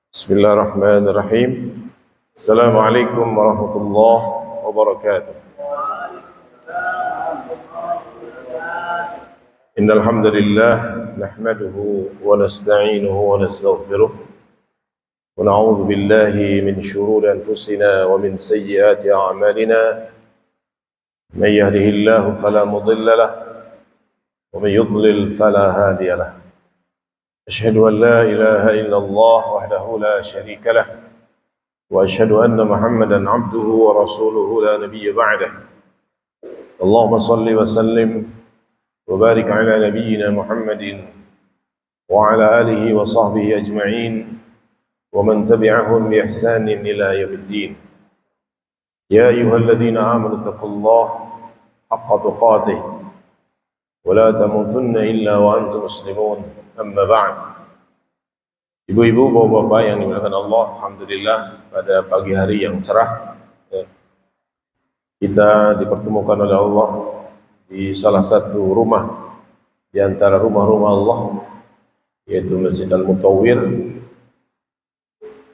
Bismillahirrahmanirrahim. Assalamualaikum warahmatullahi wabarakatuh. Innal hamdalillah nahmaduhu wa nasta'inuhu wa nastaghfiruh wa na'udzu billahi min shururi anfusina wa min sayyiati a'malina. May yahdihillahu fala mudilla lahu wa may yudlil fala hadiya lahu. أشهد أن لا إله إلا الله وحده لا شريك له وأشهد أن محمدا عبده ورسوله لا نبي بعده اللهم صل وسلم وبارك على نبينا محمد وعلى آله وصحبه أجمعين ومن تبعهم بإحسان إلى يوم الدين يا أيها الذين آمنوا اتقوا الله حق تقاته ولا تموتن إلا وأنتم مسلمون. Amma ba'd. Ibu-ibu, bapak-bapak yang dimuliakan Allah, alhamdulillah pada pagi hari yang cerah kita dipertemukan oleh Allah di salah satu rumah di antara rumah-rumah Allah, yaitu Masjid Al-Mutawwir,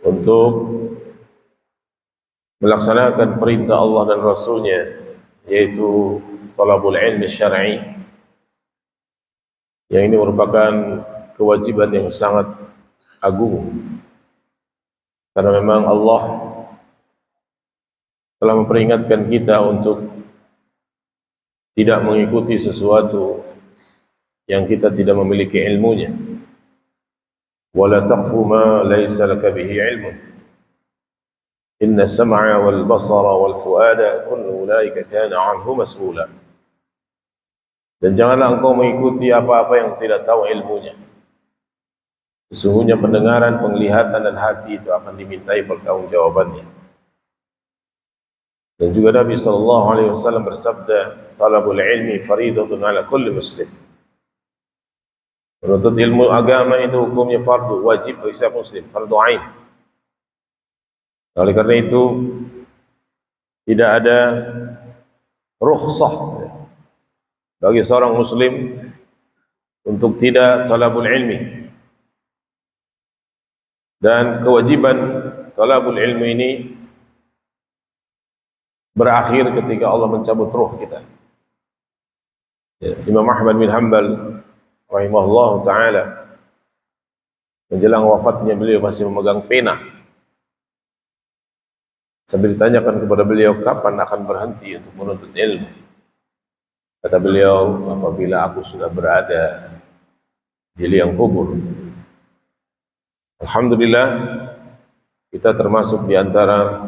untuk melaksanakan perintah Allah dan Rasulnya, yaitu talabul ilmi syar'i, yang ini merupakan kewajiban yang sangat agung, karena memang Allah telah memperingatkan kita untuk tidak mengikuti sesuatu yang kita tidak memiliki ilmunya. Wala taqfu ma laysa laka bihi ilmun inna as-sam'a wal basara wal fuada kullu ulaika kana 'anhu mas'ula. Dan janganlah engkau mengikuti apa-apa yang tidak tahu ilmunya. Sesungguhnya pendengaran, penglihatan dan hati itu akan dimintai pertanggungjawabannya. Dan juga Nabi sallallahu alaihi wasallam bersabda, "Talabul ilmi fariidatun 'ala kulli muslim." Menuntut ilmu agama itu hukumnya fardu, wajib bagi setiap muslim, fardu ain. Oleh karena itu tidak ada rukhsah bagi seorang muslim untuk tidak talabul ilmi. Dan kewajiban talabul ilmi ini berakhir ketika Allah mencabut ruh kita. Imam Ahmad bin Hanbal rahimahullah ta'ala, menjelang wafatnya beliau masih memegang pena. Sambil ditanyakan kepada beliau, kapan akan berhenti untuk menuntut ilmu? Kata beliau, apabila aku sudah berada di liang kubur. Alhamdulillah, kita termasuk di antara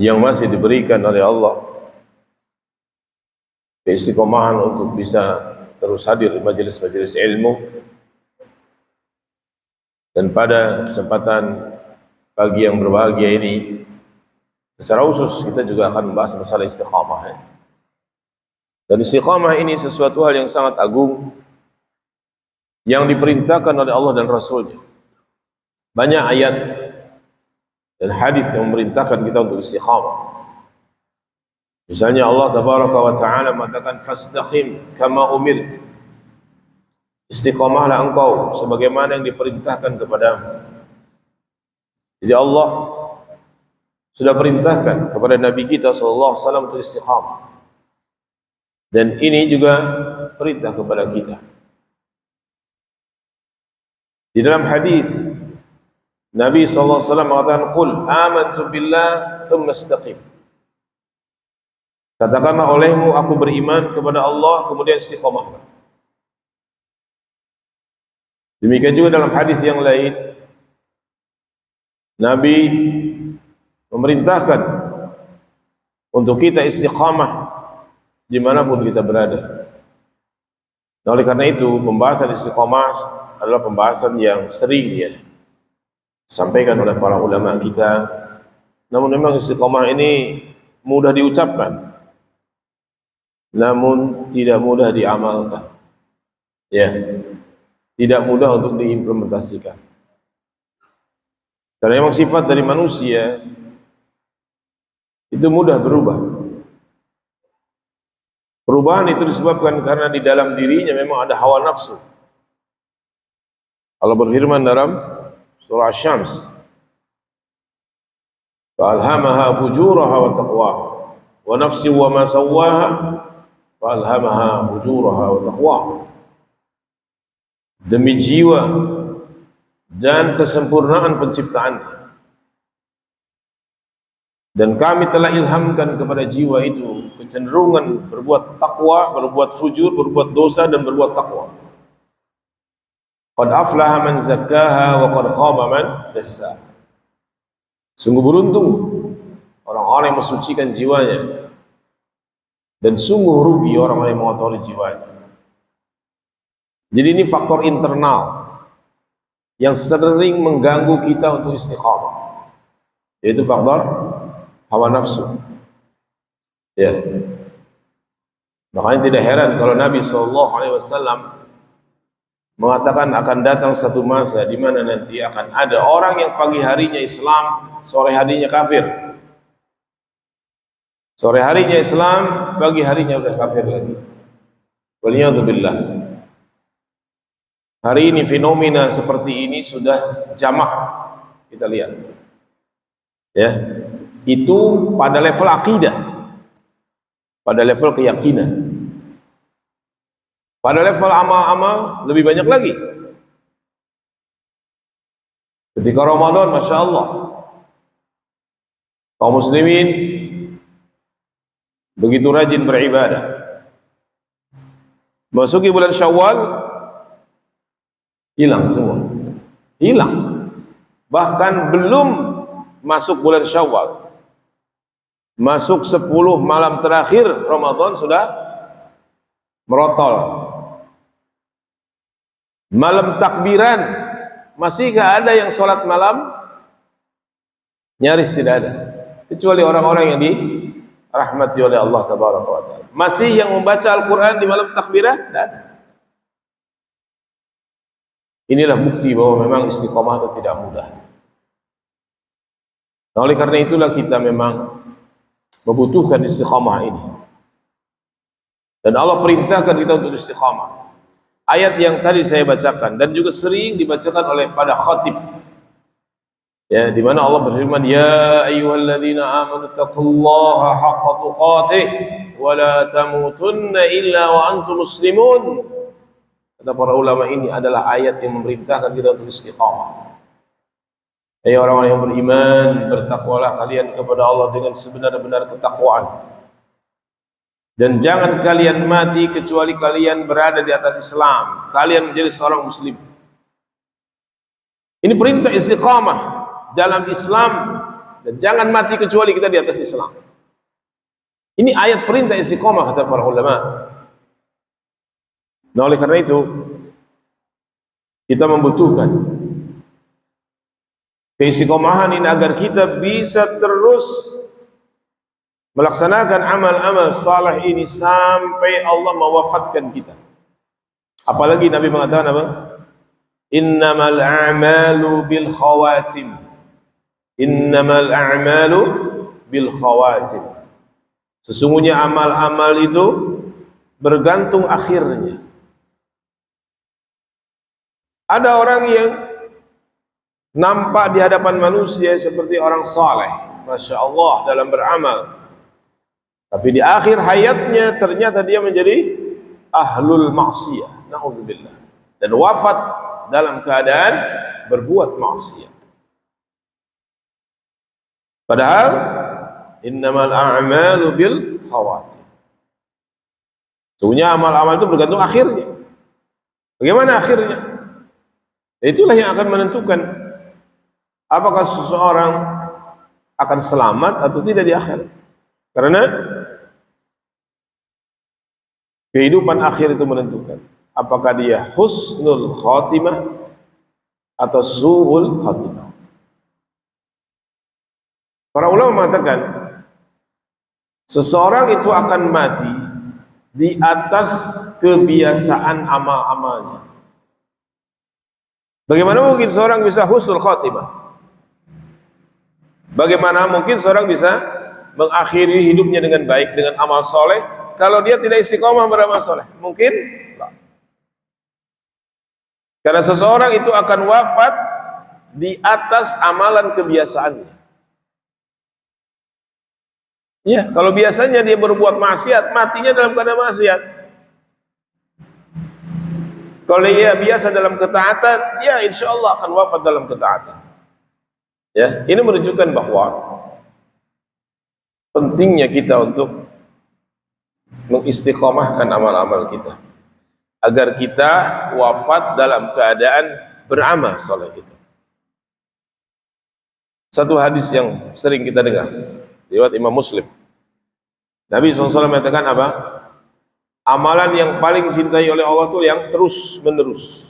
yang masih diberikan oleh Allah keistiqomahan untuk bisa terus hadir di majelis-majelis ilmu. Dan pada kesempatan pagi yang berbahagia ini, secara khusus kita juga akan membahas masalah istiqamah. Dan istiqamah ini sesuatu hal yang sangat agung yang diperintahkan oleh Allah dan Rasulnya. Banyak ayat dan hadis yang memerintahkan kita untuk istiqamah. Misalnya Allah tabaraka wa ta'ala mengatakan, "Fastaqim kama umirt." Istiqamahlah engkau sebagaimana yang diperintahkan kepadamu. Jadi Allah sudah perintahkan kepada Nabi kita sallallahu alaihi wasallam untuk istiqamah. Dan ini juga perintah kepada kita. Di dalam hadis Nabi sallallahu alaihi wasallam mengatakan, "Qul amantu billah tsumma istaqim." Katakanlah olehmu, aku beriman kepada Allah, kemudian istiqamahlah. Demikian juga dalam hadis yang lain, Nabi memerintahkan untuk kita istiqamah dimanapun kita berada. Nah, oleh karena itu pembahasan istiqamah adalah pembahasan yang sering disampaikan oleh para ulama kita. Namun memang istiqamah ini mudah diucapkan, namun tidak mudah diamalkan. Tidak mudah untuk diimplementasikan. Karena memang sifat dari manusia itu mudah berubah. Perubahan itu disebabkan karena di dalam dirinya memang ada hawa nafsu. Allah berfirman dalam surah Asy-Syams, فَأَلْهَمَهَا فُجُورَهَا وَتَقْوَاهَا وَنَفْسٍ وَمَا سَوَّاهَا فَأَلْهَمَهَا فُجُورَهَا وَتَقْوَاهَا. Demi jiwa dan kesempurnaan penciptaannya, dan kami telah ilhamkan kepada jiwa itu kecenderungan berbuat takwa, berbuat fujur, berbuat dosa, dan berbuat takwa. Qad aflaha man zakkaha wa qad khaba man dassaha. Sungguh beruntung orang-orang yang mensucikan jiwanya, dan sungguh rugi orang-orang yang mengotori jiwanya. Jadi ini faktor internal yang sering mengganggu kita untuk istiqamah, yaitu faktor hawa nafsu. Ya. Makanya tidak heran kalau Nabi SAW mengatakan akan datang satu masa di mana nanti akan ada orang yang pagi harinya Islam, sore harinya kafir. Sore harinya Islam, pagi harinya udah kafir lagi. Waliyadzubillah. Hari ini fenomena seperti ini sudah jamak kita lihat. Ya. Itu pada level akidah, pada level keyakinan. Pada level amal-amal lebih banyak lagi. Ketika Ramadan, Masya Allah, kaum muslimin begitu rajin beribadah. Masuki bulan Syawal, hilang semua. Hilang. Bahkan belum masuk bulan Syawal, masuk 10 malam terakhir Ramadan sudah merotol. Malam takbiran, masih gak ada yang sholat malam? Nyaris tidak ada, kecuali orang-orang yang dirahmati oleh Allah Tabaraka wa Ta'ala. Masih yang membaca Al-Quran di malam takbiran? Tidak ada. Inilah bukti bahwa memang istiqomah itu tidak mudah. Nah, oleh karena itulah kita memang membutuhkan istiqamah ini, dan Allah perintahkan kita untuk istiqamah. Ayat yang tadi saya bacakan dan juga sering dibacakan oleh pada khatib, ya, di mana Allah berfirman, ya ayyuhalladzina amanu taqullaha haqqa tuqatih wa la tamutunna illa wa antum muslimun. Kata para ulama, ini adalah ayat yang memerintahkan kita untuk istiqamah. Hai orang-orang yang beriman, bertakwalah kalian kepada Allah dengan sebenar-benar ketakwaan, dan jangan kalian mati kecuali kalian berada di atas Islam, kalian menjadi seorang muslim. Ini perintah istiqamah dalam Islam, dan jangan mati kecuali kita di atas Islam. Ini ayat perintah istiqamah kata para ulama. Nah, oleh karena itu kita membutuhkan keistiqomahan ini agar kita bisa terus melaksanakan amal-amal saleh ini sampai Allah mewafatkan kita. Apalagi Nabi mengatakan apa? Innamal a'malu bil khawatim. Innamal a'malu bil khawatim. Sesungguhnya amal-amal itu bergantung akhirnya. Ada orang yang nampak di hadapan manusia seperti orang saleh, Masya Allah dalam beramal, tapi di akhir hayatnya ternyata dia menjadi ahlul maksiyah, na'udzubillah, dan wafat dalam keadaan berbuat maksiat. Padahal innamal a'malu bil khawatim. Sesungguhnya amal-amal itu bergantung akhirnya. Bagaimana akhirnya? Itulah yang akan menentukan apakah seseorang akan selamat atau tidak di akhirat. Karena kehidupan akhir itu menentukan apakah dia husnul khatimah atau su'ul khatimah. Para ulama mengatakan seseorang itu akan mati di atas kebiasaan amal-amalnya. Bagaimana mungkin seorang bisa husnul khatimah? Bagaimana mungkin seorang bisa mengakhiri hidupnya dengan baik, dengan amal soleh, kalau dia tidak istiqomah beramal soleh? Mungkin? Karena seseorang itu akan wafat di atas amalan kebiasaannya. Ya, kalau biasanya dia berbuat maksiat, matinya dalam keadaan maksiat. Kalau dia biasa dalam ketaatan, ya insya Allah akan wafat dalam ketaatan. Ya, ini menunjukkan bahwa pentingnya kita untuk mengistiqomahkan amal-amal kita, agar kita wafat dalam keadaan beramal soleh itu. Satu hadis yang sering kita dengar, riwayat Imam Muslim. Nabi SAW mengatakan apa? Amalan yang paling dicintai oleh Allah itu yang terus menerus.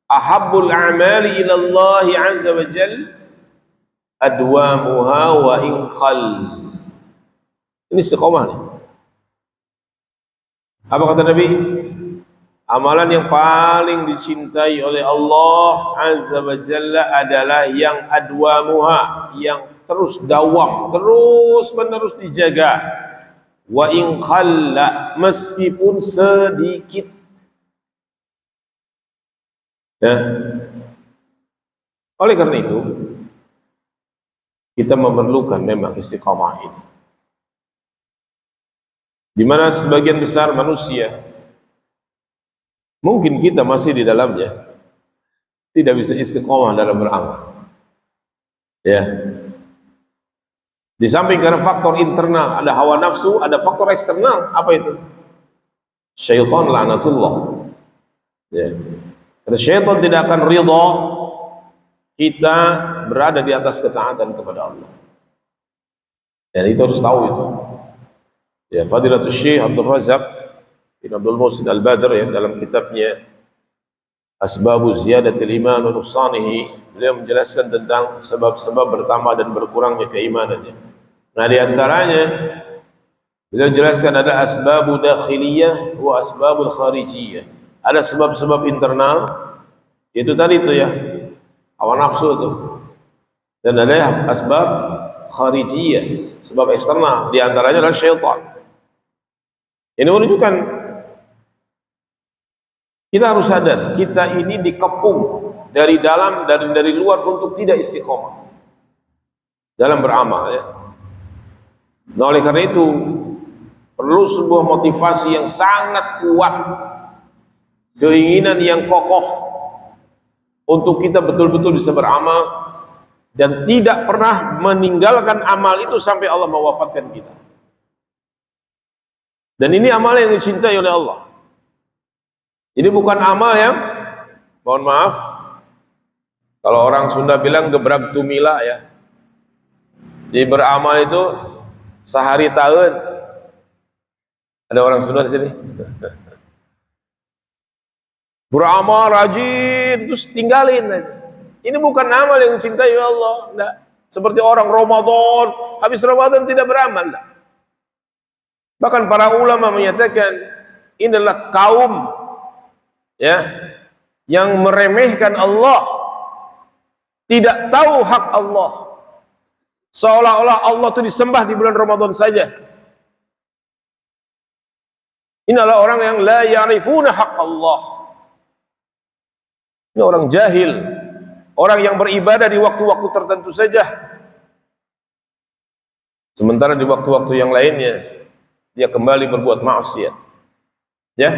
Ahabbul a'mali ilallahi azza wa jal adwamuha wa inqal. Ini istiqomah nih. Apa kata Nabi? Amalan yang paling dicintai oleh Allah azza wa jalla adalah yang adwamuha, yang terus dawam, terus menerus dijaga. Wa in qalla, meskipun sedikit. Ya. Oleh karena itu, kita memerlukan memang istiqamah ini. Di mana sebagian besar manusia, mungkin kita masih di dalamnya, tidak bisa istiqamah dalam beramal. Ya. Di samping karena faktor internal, ada hawa nafsu, ada faktor eksternal. Apa itu? Syaitan laknatullah. Ya. Karena syaitan tidak akan ridha kita berada di atas ketaatan kepada Allah. Dan itu harus tahu itu. Ya, Fadilatul Syekh Abdul Razak bin Abdul Muhsin Al-Badr, ya, dalam kitabnya Asbabu Ziyadatil Iman wa Nuqsanihi, beliau menjelaskan tentang sebab-sebab bertambah dan berkurangnya keimanannya. Nah, di antaranya beliau jelaskan ada asbabu dakhiliyah wa asbabul kharijiyah. Ada sebab-sebab internal, itu tadi itu ya, hawa nafsu itu. Dan ada asbab kharijiyah, sebab eksternal, di antaranya adalah syaitan. Ini menunjukkan kita harus sadar, kita ini dikepung dari dalam dan dari luar untuk tidak istiqomah dalam beramal, ya. Nah, oleh karena itu perlu sebuah motivasi yang sangat kuat, keinginan yang kokoh untuk kita betul-betul bisa beramal dan tidak pernah meninggalkan amal itu sampai Allah mewafatkan kita. Dan ini amal yang dicintai oleh Allah. Ini bukan amal yang, mohon maaf, kalau orang Sunda bilang gebrag tumila, ya. Jadi beramal itu sehari tahun. Ada orang Sunda di sini? Beramal rajin terus tinggalin aja. Ini bukan amal yang dicintai oleh Allah. Enggak. Seperti orang Ramadan, habis Ramadan tidak beramal, enggak. Bahkan para ulama menyatakan ini adalah kaum, ya, yang meremehkan Allah, tidak tahu hak Allah, seolah-olah Allah itu disembah di bulan Ramadan saja. Ini adalah orang yang la ya'rifuna hak Allah. Ini orang jahil, orang yang beribadah di waktu-waktu tertentu saja, sementara di waktu-waktu yang lainnya dia kembali berbuat maksiat, ya.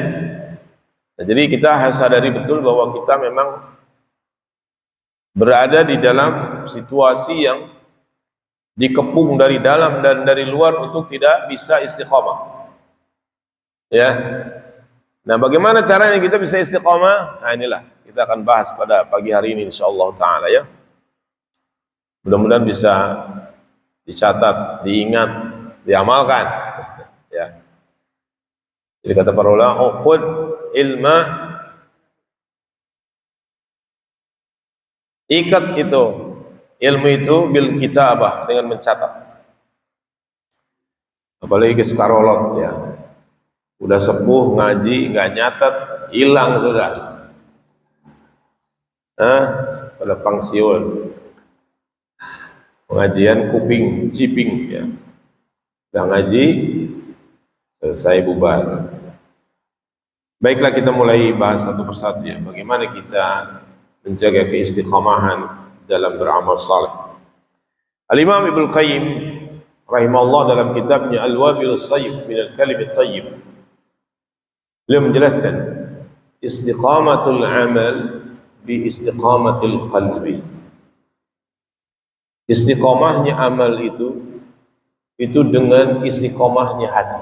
Nah, jadi kita harus sadari betul bahwa kita memang berada di dalam situasi yang dikepung dari dalam dan dari luar untuk tidak bisa istiqomah, ya. Nah, bagaimana caranya kita bisa istiqomah? Nah, inilah kita akan bahas pada pagi hari ini insyaallah taala, ya. Mudah-mudahan bisa dicatat, diingat, diamalkan, ya. Jadi kata para ulama, uqud ilma, ikat itu ilmu itu bil kitabah, dengan mencatat. Apalagi sekarolot, ya, udah sepuh ngaji nggak nyatat, hilang sudah. Pada pensiun pengajian kuping ciping, ya, udah ngaji selesai bubar. Baiklah, kita mulai bahas satu persatu ya. Bagaimana kita menjaga keistiqomahan dalam beramal saleh. Al-Imam Ibnu Qayyim rahimahullah dalam kitabnya Al-Wabilus Sayyib min Al-Kalim At-Tayyib, beliau menjelaskan istiqamatul amal bi istiqamatil qalbi. Istiqomahnya amal itu dengan istiqomahnya hati.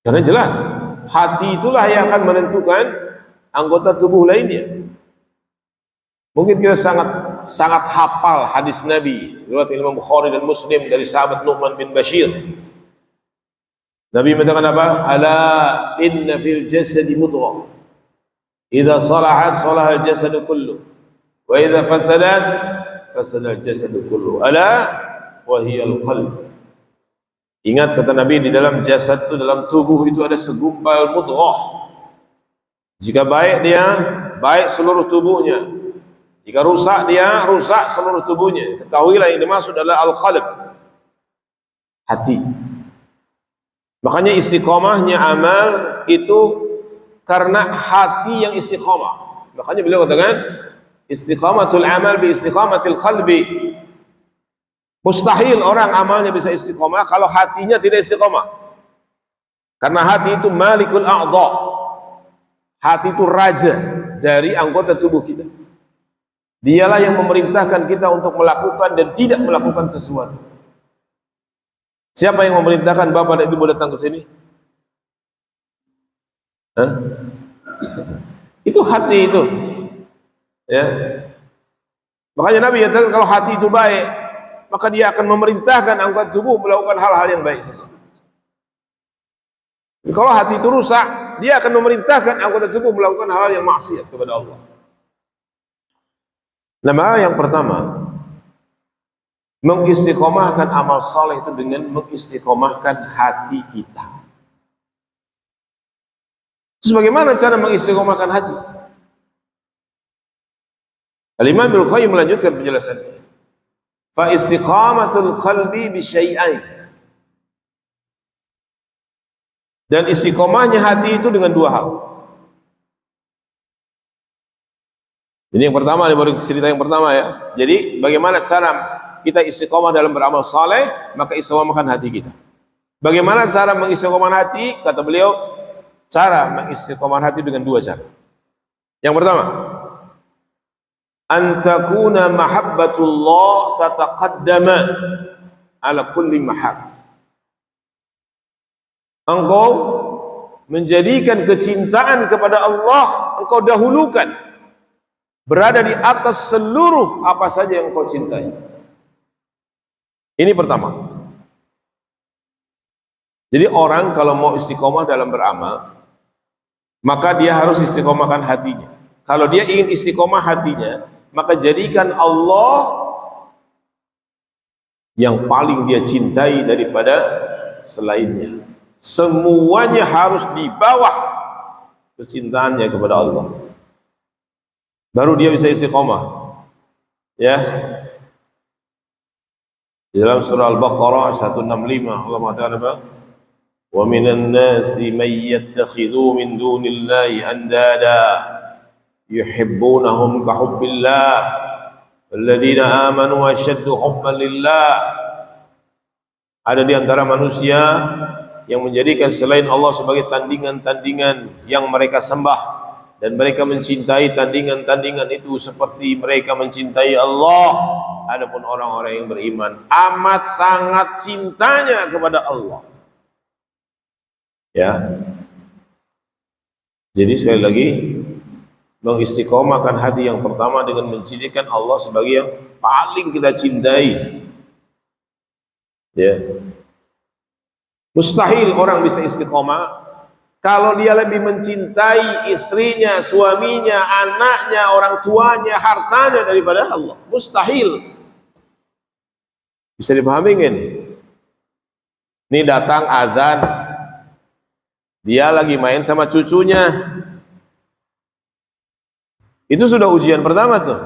Karena jelas hati itulah yang akan menentukan anggota tubuh lainnya. Mungkin kita sangat hafal hadis Nabi riwayat Imam Bukhari dan Muslim dari sahabat Nu'man bin Bashir. Nabi mengatakan apa? Ala inna fil jasadi mudghah. Idza salahat salaha al-jasadu kullu. Wa idza fasadat fasada al-jasadu kullu. Ala wa hiya al-qalb. Ingat kata Nabi, di dalam jasad itu, dalam tubuh itu ada segumpal mudghah. Jika baik dia, baik seluruh tubuhnya. Jika rusak dia, rusak seluruh tubuhnya. Ketahuilah yang dimaksud adalah al-qalb, hati. Makanya istiqomahnya amal itu karena hati yang istiqomah. Makanya beliau katakan istiqamatul amal bi istiqamatil qalbi. Mustahil orang amalnya bisa istiqomah kalau hatinya tidak istiqomah. Karena hati itu malikul a'dha. Hati itu raja dari anggota tubuh kita. Dialah yang memerintahkan kita untuk melakukan dan tidak melakukan sesuatu. Siapa yang memerintahkan Bapak dan Ibu datang ke sini? Hah? Itu hati itu. Ya. Makanya Nabi katakan kalau hati itu baik, maka dia akan memerintahkan anggota tubuh melakukan hal-hal yang baik. Kalau hati itu rusak, dia akan memerintahkan anggota tubuh melakukan hal yang maksiat kepada Allah. Nama yang pertama, mengistiqomahkan amal saleh itu dengan mengistiqomahkan hati kita. Terus bagaimana cara mengistiqomahkan hati? Al-Imam Ibnu Qayyim melanjutkan penjelasannya. Fa istiqamatul qalbi bi syai'ain. Dan istiqomahnya hati itu dengan dua hal. Ini yang pertama, ini baru cerita yang pertama ya. Jadi bagaimana cara kita istiqomah dalam beramal saleh? Maka istiqomahkan hati kita. Bagaimana cara mengistiqomahkan hati? Kata beliau, cara mengistiqomahkan hati dengan dua cara. Yang pertama, antakuna mahabbatullah tataqaddama ala kulli mahab. Engkau menjadikan kecintaan kepada Allah engkau dahulukan, berada di atas seluruh apa saja yang engkau cintai. Ini pertama. Jadi orang kalau mau istiqomah dalam beramal, maka dia harus istiqomahkan hatinya. Kalau dia ingin istiqomah hatinya, maka jadikan Allah yang paling dia cintai daripada selainnya. Semuanya harus di bawah kecintaannya kepada Allah. Baru dia bisa istiqomah. Ya. Di dalam surah Al-Baqarah 165 Allah mengatakan apa? Wa minan nasi may yattakhidhu min dunillahi andada yuhibbunahum ka hubbillah walladzina amanu ashaddu hubban lillah. Ada di antara manusia yang menjadikan selain Allah sebagai tandingan-tandingan yang mereka sembah, dan mereka mencintai tandingan-tandingan itu seperti mereka mencintai Allah. Adapun orang-orang yang beriman amat sangat cintanya kepada Allah. Ya. Jadi sekali lagi, mengistiqomahkan hati yang pertama dengan menjadikan Allah sebagai yang paling kita cintai. Ya. Mustahil orang bisa istiqomah kalau dia lebih mencintai istrinya, suaminya, anaknya, orang tuanya, hartanya daripada Allah. Mustahil. Bisa dipahami nggak nih? Ini datang azan, dia lagi main sama cucunya. Itu sudah ujian pertama tuh.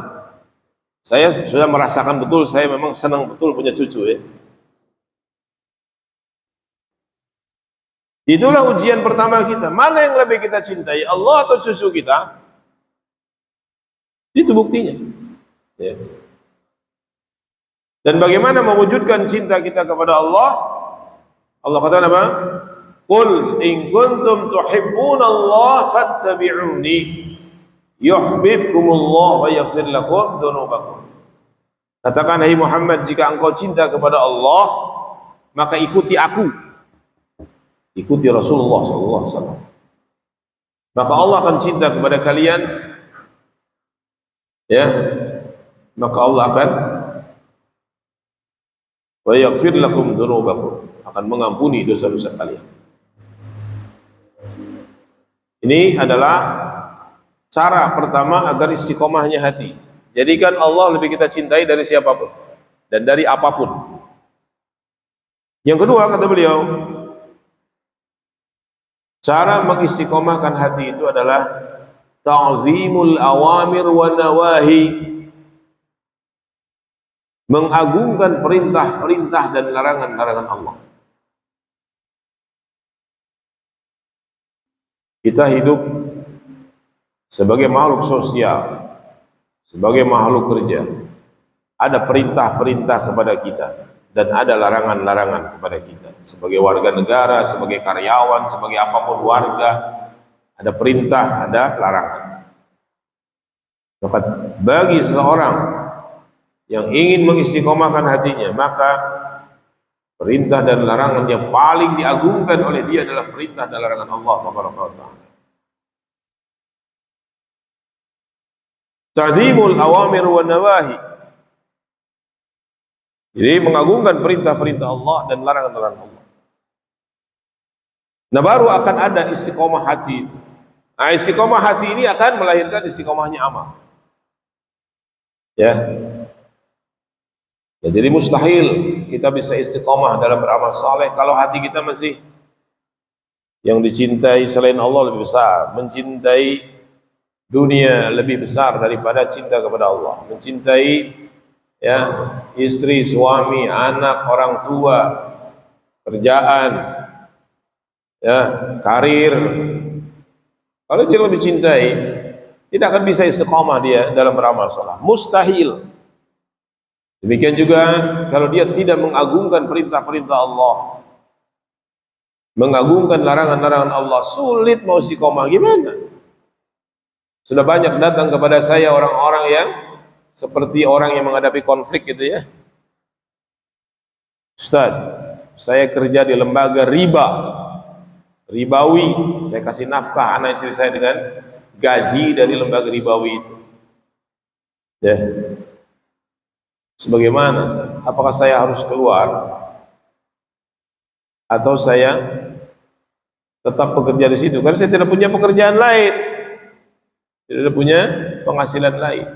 Saya sudah merasakan betul, saya memang senang betul punya cucu ya. Itulah ujian pertama kita. Mana yang lebih kita cintai, Allah atau cucu kita? Itu buktinya. Ya. Dan bagaimana mewujudkan cinta kita kepada Allah? Allah kata apa? Qul in kuntum tuhibbunallaha fattabi'uni yuhibbukumullah wa yaghfir lakum dzunubakum. Katakan, hai Muhammad, jika engkau cinta kepada Allah, maka ikuti aku. Ikuti Rasulullah sallallahu alaihi wasallam. Maka Allah akan cinta kepada kalian, ya. Maka Allah akan wa yaghfir lakum dzunubakum, akan mengampuni dosa-dosa kalian. Ini adalah cara pertama agar istiqomahnya hati. Jadikan Allah lebih kita cintai dari siapapun dan dari apapun. Yang kedua, kata beliau, cara mengistiqomahkan hati itu adalah ta'zimul awamir wa nawahi, mengagungkan perintah-perintah dan larangan-larangan Allah. Kita hidup sebagai makhluk sosial, sebagai makhluk kerja. Ada perintah-perintah kepada kita dan ada larangan-larangan kepada kita. Sebagai warga negara, sebagai karyawan, sebagai apapun warga, ada perintah, ada larangan. Maka bagi seseorang yang ingin mengistiqomahkan hatinya, maka perintah dan larangan yang paling diagungkan oleh dia adalah perintah dan larangan Allah Taala. Ta'zimul awamir wa nawahi. Jadi mengagungkan perintah-perintah Allah dan larangan-larangan Allah. Nah, baru akan ada istiqomah hati itu. Nah, istiqomah hati ini akan melahirkan istiqomahnya amal. Ya. Ya, jadi mustahil kita bisa istiqomah dalam beramal saleh kalau hati kita masih yang dicintai selain Allah lebih besar, mencintai dunia lebih besar daripada cinta kepada Allah, mencintai ya istri, suami, anak, orang tua, kerjaan, ya karir. Kalau dia lebih cintai, tidak akan bisa istiqomah dia dalam beramal saleh, mustahil. Demikian juga kalau dia tidak mengagungkan perintah-perintah Allah, mengagungkan larangan-larangan Allah, sulit mau istiqomah. Gimana? Sudah banyak datang kepada saya orang-orang yang seperti orang yang menghadapi konflik gitu ya. Ustaz, saya kerja di lembaga ribawi, saya kasih nafkah anak istri saya dengan gaji dari lembaga ribawi itu. Ya. Sebagaimana? Apakah saya harus keluar atau saya tetap bekerja di situ? Karena saya tidak punya pekerjaan lain, tidak punya penghasilan lain.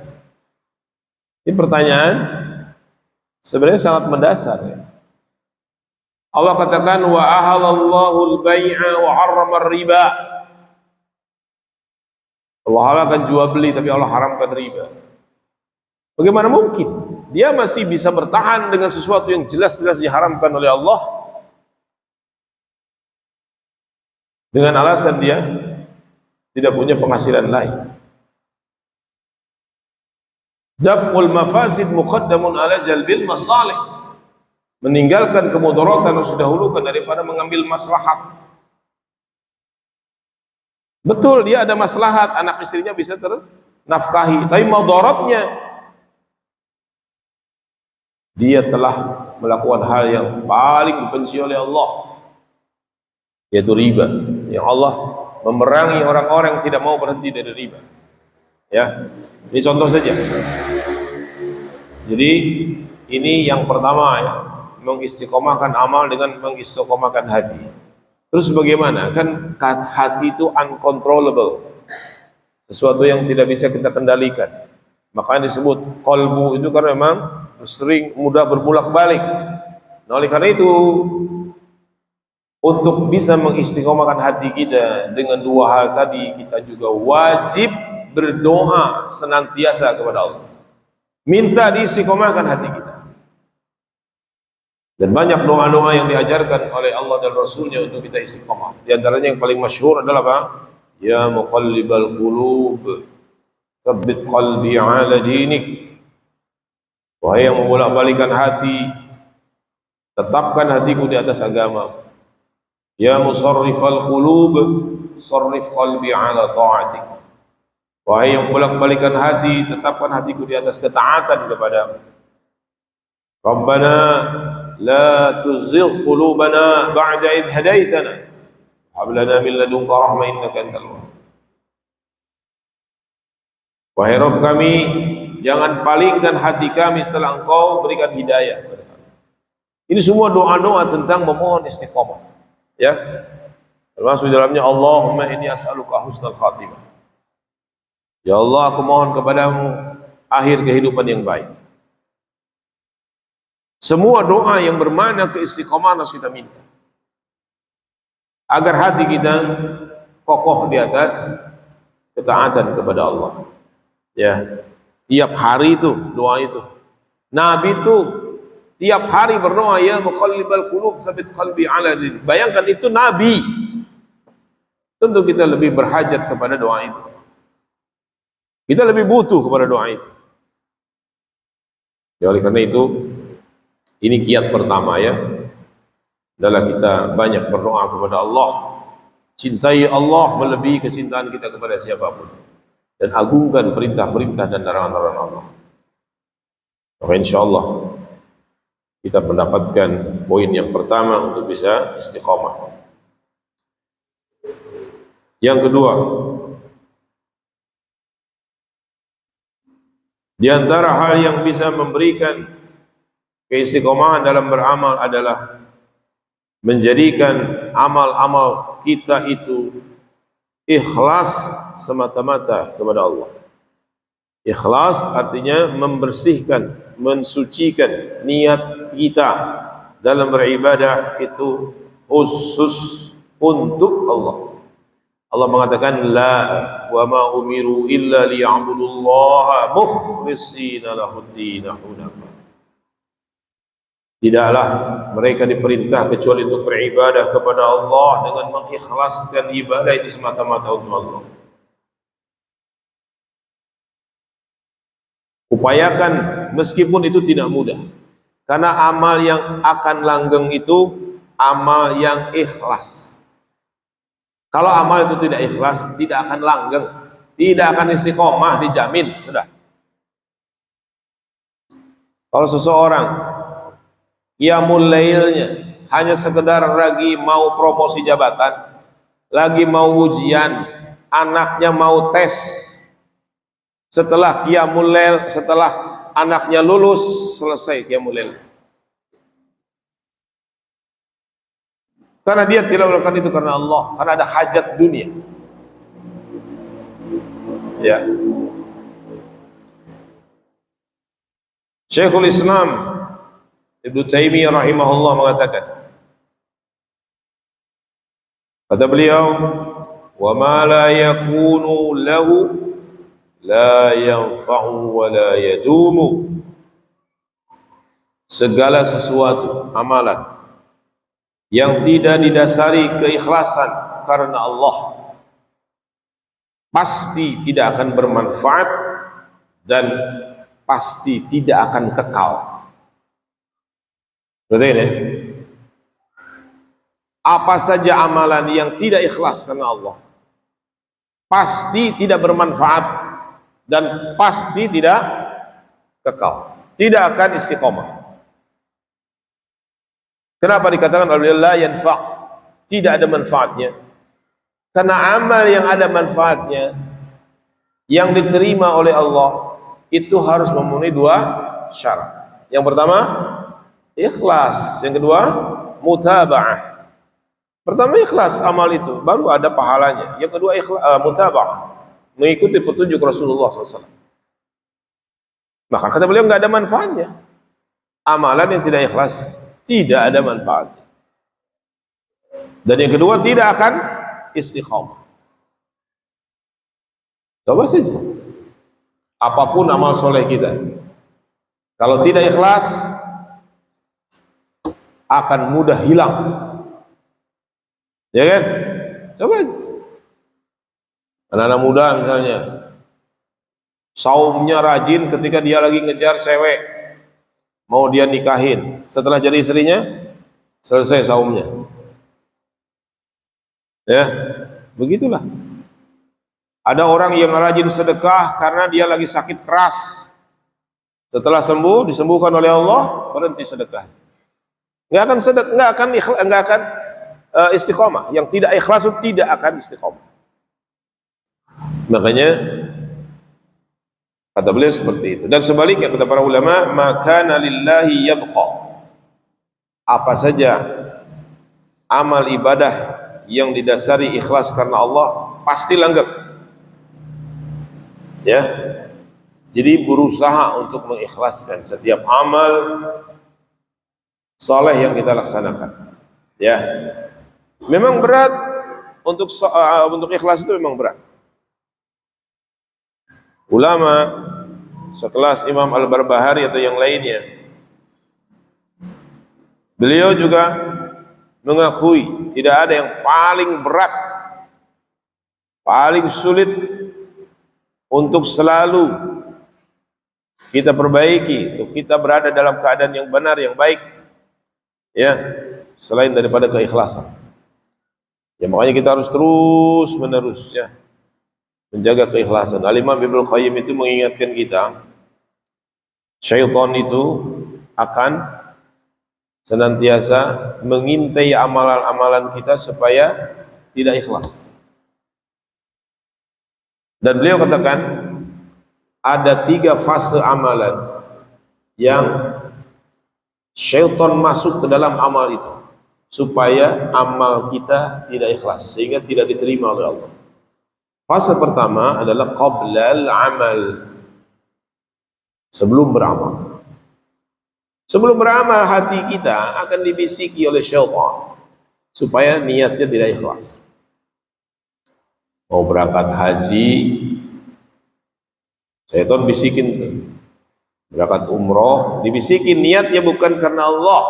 Ini pertanyaan sebenarnya sangat mendasar. Ya. Allah katakan wa ahalallahu al-bai'a wa 'harrama ar-riba. Allah halalkan jual beli tapi Allah haramkan riba. Bagaimana mungkin dia masih bisa bertahan dengan sesuatu yang jelas-jelas diharamkan oleh Allah dengan alasan dia tidak punya penghasilan lain? Daf'ul mafasid muqaddamun ala jalbil masalih. Meninggalkan kemudaratan yang sudah dahulukan daripada mengambil maslahat. Betul, dia ada maslahat, anak istrinya bisa ternafkahi, tapi mudaratnya dia telah melakukan hal yang paling dibenci oleh Allah, yaitu riba. Yang Allah memerangi orang-orang yang tidak mau berhenti dari riba. Ya, ini contoh saja. Jadi ini yang pertama ya, mengistiqomahkan amal dengan mengistiqomahkan hati. Terus bagaimana? Kan hati itu uncontrollable, sesuatu yang tidak bisa kita kendalikan. Makanya disebut qalbu itu karena memang sering mudah berbolak-balik. Nah, oleh karena itu untuk bisa mengistiqomahkan hati kita dengan dua hal tadi, kita juga wajib berdoa senantiasa kepada Allah, minta diistiqomahkan hati kita. Dan banyak doa-doa yang diajarkan oleh Allah dan Rasulnya untuk kita istiqamah. Di antaranya yang paling masyhur adalah apa? Ya muqallibal qulub, tsabbit qalbi ala dinik. Wahai yang membolak-balikan hati, tetapkan hatiku di atas agama. Ya musarrifal qulub, sarrif qalbi ala ta'atik. Wahai yang membolak-balikan hati, tetapkan hatiku di atas ketaatan kepadamu. Rabbana la tuzigh qulubana ba'da idh hadaitana hab lana min ladunka rahmah innaka antal wahhab. Wahai Rabb kami, jangan palingkan hati kami setelah Engkau berikan hidayah. Ini semua doa-doa tentang memohon istiqamah, ya. Termasuk dalamnya Allahumma inni as'aluka husnal khatimah. Ya Allah, aku mohon kepadamu akhir kehidupan yang baik. Semua doa yang bermakna keistiqomahan harus kita minta, agar hati kita kokoh di atas ketaatan kepada Allah. Ya, tiap hari itu doa itu. Nabi itu tiap hari berdoa, ya muqallibal qulub tsabbit qalbi ala dinik. Bayangkan itu Nabi. Tentu kita lebih berhajat kepada doa itu. Kita lebih butuh kepada doa itu. Ya, oleh karena itu, ini kiat pertama, ya, adalah kita banyak berdoa kepada Allah. Cintai Allah melebihi kecintaan kita kepada siapapun, dan agungkan perintah-perintah dan larangan-larangan Allah. Maka insyaallah kita mendapatkan poin yang pertama untuk bisa istiqamah. Yang kedua, di antara hal yang bisa memberikan keistiqomahan dalam beramal adalah menjadikan amal-amal kita itu ikhlas semata-mata kepada Allah. Ikhlas artinya membersihkan, mensucikan niat kita dalam beribadah itu khusus untuk Allah. Allah mengatakan la wa ma umiru illa liya'budullaha mukhlishina lahud-din hunafa. Tidaklah mereka diperintah kecuali untuk beribadah kepada Allah dengan mengikhlaskan ibadah itu semata-mata untuk Allah. Upayakan meskipun itu tidak mudah, karena amal yang akan langgeng itu amal yang ikhlas. Kalau amal itu tidak ikhlas, tidak akan langgeng, tidak akan istiqomah, dijamin sudah. Kalau seseorang qiyamul lailnya hanya sekedar lagi mau promosi jabatan, lagi mau ujian, anaknya mau tes, setelah qiyamul lail, setelah anaknya lulus, selesai qiyamul lail. Karena dia tidak melakukan itu karena Allah, karena ada hajat dunia. Ya. Syekhul Islam Ibnu Taimiyah rahimahullah mengatakan, kata beliau, wa ma la yakunu lahu la yanfa'u wa la yadumu. Segala sesuatu amalan yang tidak didasari keikhlasan karena Allah pasti tidak akan bermanfaat dan pasti tidak akan kekal. Berarti ini, apa saja amalan yang tidak ikhlas karena Allah pasti tidak bermanfaat dan pasti tidak kekal, tidak akan istiqomah. Kenapa dikatakan oleh la yanfa', tidak ada manfaatnya? Karena amal yang ada manfaatnya, yang diterima oleh Allah, itu harus memenuhi dua syarat. Yang pertama, ikhlas. Yang kedua, mutaba'ah. Pertama ikhlas amal itu, baru ada pahalanya. Yang kedua mutaba'ah, mengikuti petunjuk Rasulullah SAW. Maka kata beliau nggak ada manfaatnya. Amalan yang tidak ikhlas tidak ada manfaatnya. Dan yang kedua, tidak akan istiqomah. Coba saja, apapun amal soleh kita, kalau tidak ikhlas, akan mudah hilang. Ya kan? Coba aja. Anak-anak muda misalnya, saumnya rajin ketika dia lagi ngejar cewek, mau dia nikahin. Setelah jadi istrinya, selesai saumnya. Ya, begitulah. Ada orang yang rajin sedekah karena dia lagi sakit keras. Setelah sembuh, disembuhkan oleh Allah, berhenti sedekah. Nggak akan istiqomah. Yang tidak ikhlas itu tidak akan istiqomah. Makanya kata beliau seperti itu. Dan sebaliknya kata para ulama, maka lillahi yabqa. Apa saja amal ibadah yang didasari ikhlas karena Allah pasti langgeng. Ya. Jadi berusaha untuk mengikhlaskan setiap amal soleh yang kita laksanakan. Ya. Memang berat untuk ikhlas itu memang berat. Ulama sekelas Imam Al-Barbahari atau yang lainnya, beliau juga mengakui tidak ada yang paling berat, paling sulit untuk selalu kita perbaiki, untuk kita berada dalam keadaan yang benar, yang baik, ya, selain daripada keikhlasan. Ya, makanya kita harus terus menerus, ya, menjaga keikhlasan. Al-Imam Ibnu Qayyim itu mengingatkan kita, syaitan itu akan senantiasa mengintai amalan-amalan kita supaya tidak ikhlas. Dan beliau katakan ada 3 fase amalan yang syaitan masuk ke dalam amal itu supaya amal kita tidak ikhlas, sehingga tidak diterima oleh Allah. Fase pertama adalah qablal amal, sebelum beramal. Sebelum beramal, hati kita akan dibisiki oleh syaitan supaya niatnya tidak ikhlas. Mau berangkat haji, syaitan bisikin tuh. Berangkat umroh, dibisikin niatnya bukan karena Allah,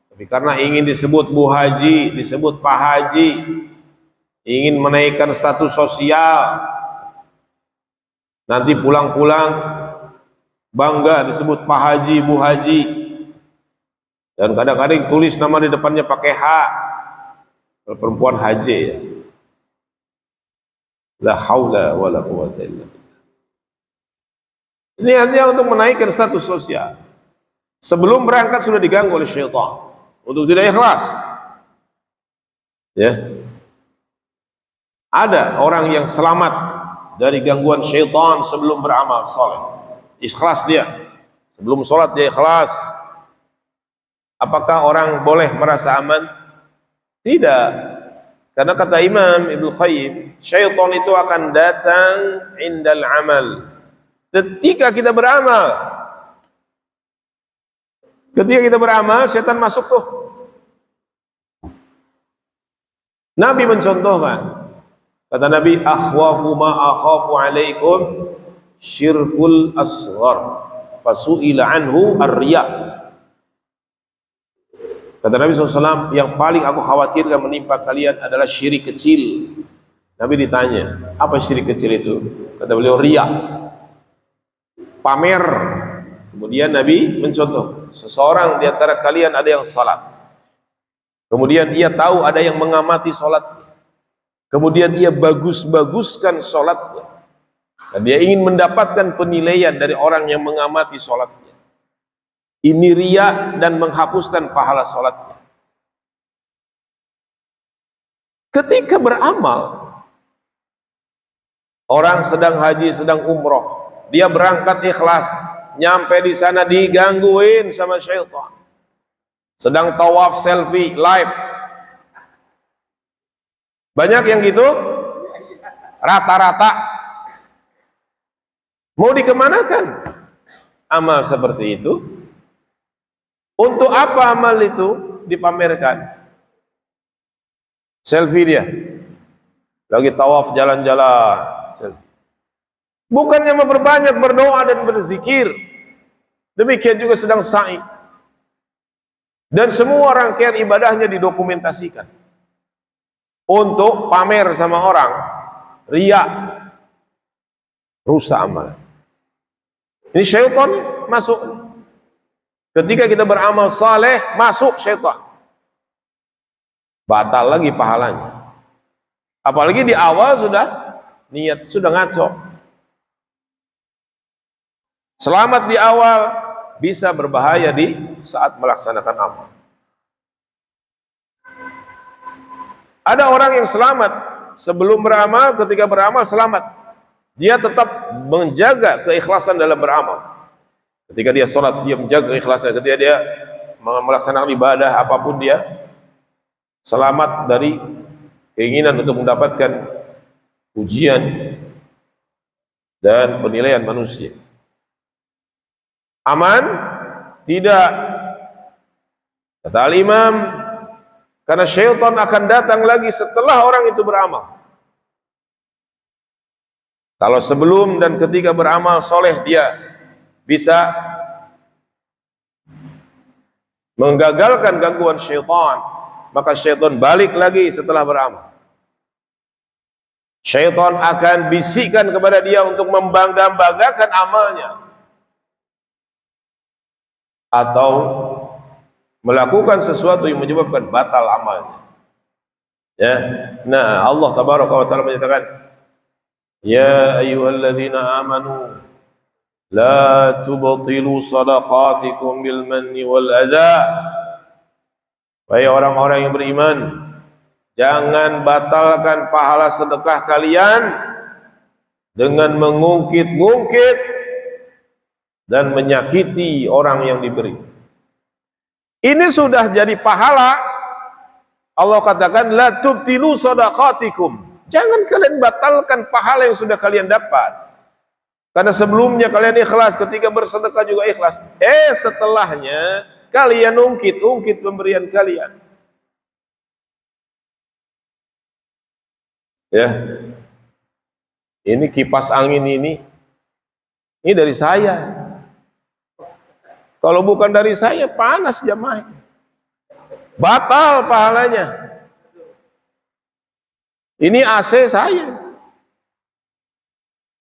tapi karena ingin disebut Bu Haji, disebut Pak Haji, ingin menaikkan status sosial, nanti pulang-pulang bangga disebut Pak Haji, Bu Haji, dan kadang-kadang tulis nama di depannya pakai H, perempuan haji, ya. La haula wala quwwata illa billah. Niatnya untuk menaikkan status sosial. Sebelum berangkat sudah diganggu oleh syaitan untuk tidak ikhlas. Ya. Ada orang yang selamat dari gangguan syaitan sebelum beramal soleh. Ikhlas dia. Sebelum sholat dia ikhlas. Apakah orang boleh merasa aman? Tidak. Karena kata Imam Ibnu Qayyim, syaitan itu akan datang indal amal, ketika kita beramal. Ketika kita beramal, syaitan masuk tuh. Nabi mencontohkan, kata Nabi, akhwafu ma akhafu alaikum syirkul asghar fasu'ila anhu ar-riya. Kata Nabi SAW, yang paling aku khawatirkan menimpa kalian adalah syirik kecil. Nabi ditanya, apa syirik kecil itu? Kata beliau, riya, pamer. Kemudian Nabi mencontoh, seseorang di antara kalian ada yang salat, kemudian ia tahu ada yang mengamati salatnya, kemudian ia bagus-baguskan salatnya, dan dia ingin mendapatkan penilaian dari orang yang mengamati salatnya. Ini riya dan menghapuskan pahala salatnya. Ketika beramal, orang sedang haji, sedang umroh, dia berangkat ikhlas, nyampe di sana digangguin sama syaitan. Sedang tawaf selfie live. Banyak yang gitu, rata-rata. Mau dikemanakan amal seperti itu? Untuk apa amal itu dipamerkan? Selfie dia, lagi tawaf jalan-jalan, selfie. Bukannya memperbanyak berdoa dan berzikir, demikian juga sedang sa'i. Dan semua rangkaian ibadahnya didokumentasikan untuk pamer sama orang, riya, rusak amal. Ini syaitan masuk. Ketika kita beramal saleh, masuk syaitan, batal lagi pahalanya. Apalagi di awal sudah niat, sudah ngaco. Selamat di awal, bisa berbahaya di saat melaksanakan amal. Ada orang yang selamat sebelum beramal, ketika beramal selamat. Dia tetap menjaga keikhlasan dalam beramal. Ketika dia sholat, dia menjaga keikhlasan. Ketika dia melaksanakan ibadah apapun, dia selamat dari keinginan untuk mendapatkan pujian dan penilaian manusia. Aman? Tidak. Kata al-Imam, karena syaitan akan datang lagi setelah orang itu beramal. Kalau sebelum dan ketika beramal soleh dia bisa menggagalkan gangguan syaitan, maka syaitan balik lagi setelah beramal. Syaitan akan bisikkan kepada dia untuk membangga-banggakan amalnya, atau melakukan sesuatu yang menyebabkan batal amalnya. Ya, nah Allah tabaraka wa taala menyatakan, ya ayyuhalladzina amanu la tubtilu sadaqatikum bil manni wal adha. Wahai orang-orang yang beriman, jangan batalkan pahala sedekah kalian dengan mengungkit-ungkit dan menyakiti orang yang diberi. Ini sudah jadi pahala. Allah katakan la tubtilu sadaqatikum. Jangan kalian batalkan pahala yang sudah kalian dapat. Karena sebelumnya kalian ikhlas, ketika bersedekah juga ikhlas. Setelahnya kalian ungkit pemberian kalian. Ya. Ini kipas angin ini dari saya. Kalau bukan dari saya, panas jamaah. Batal pahalanya. Ini AC saya.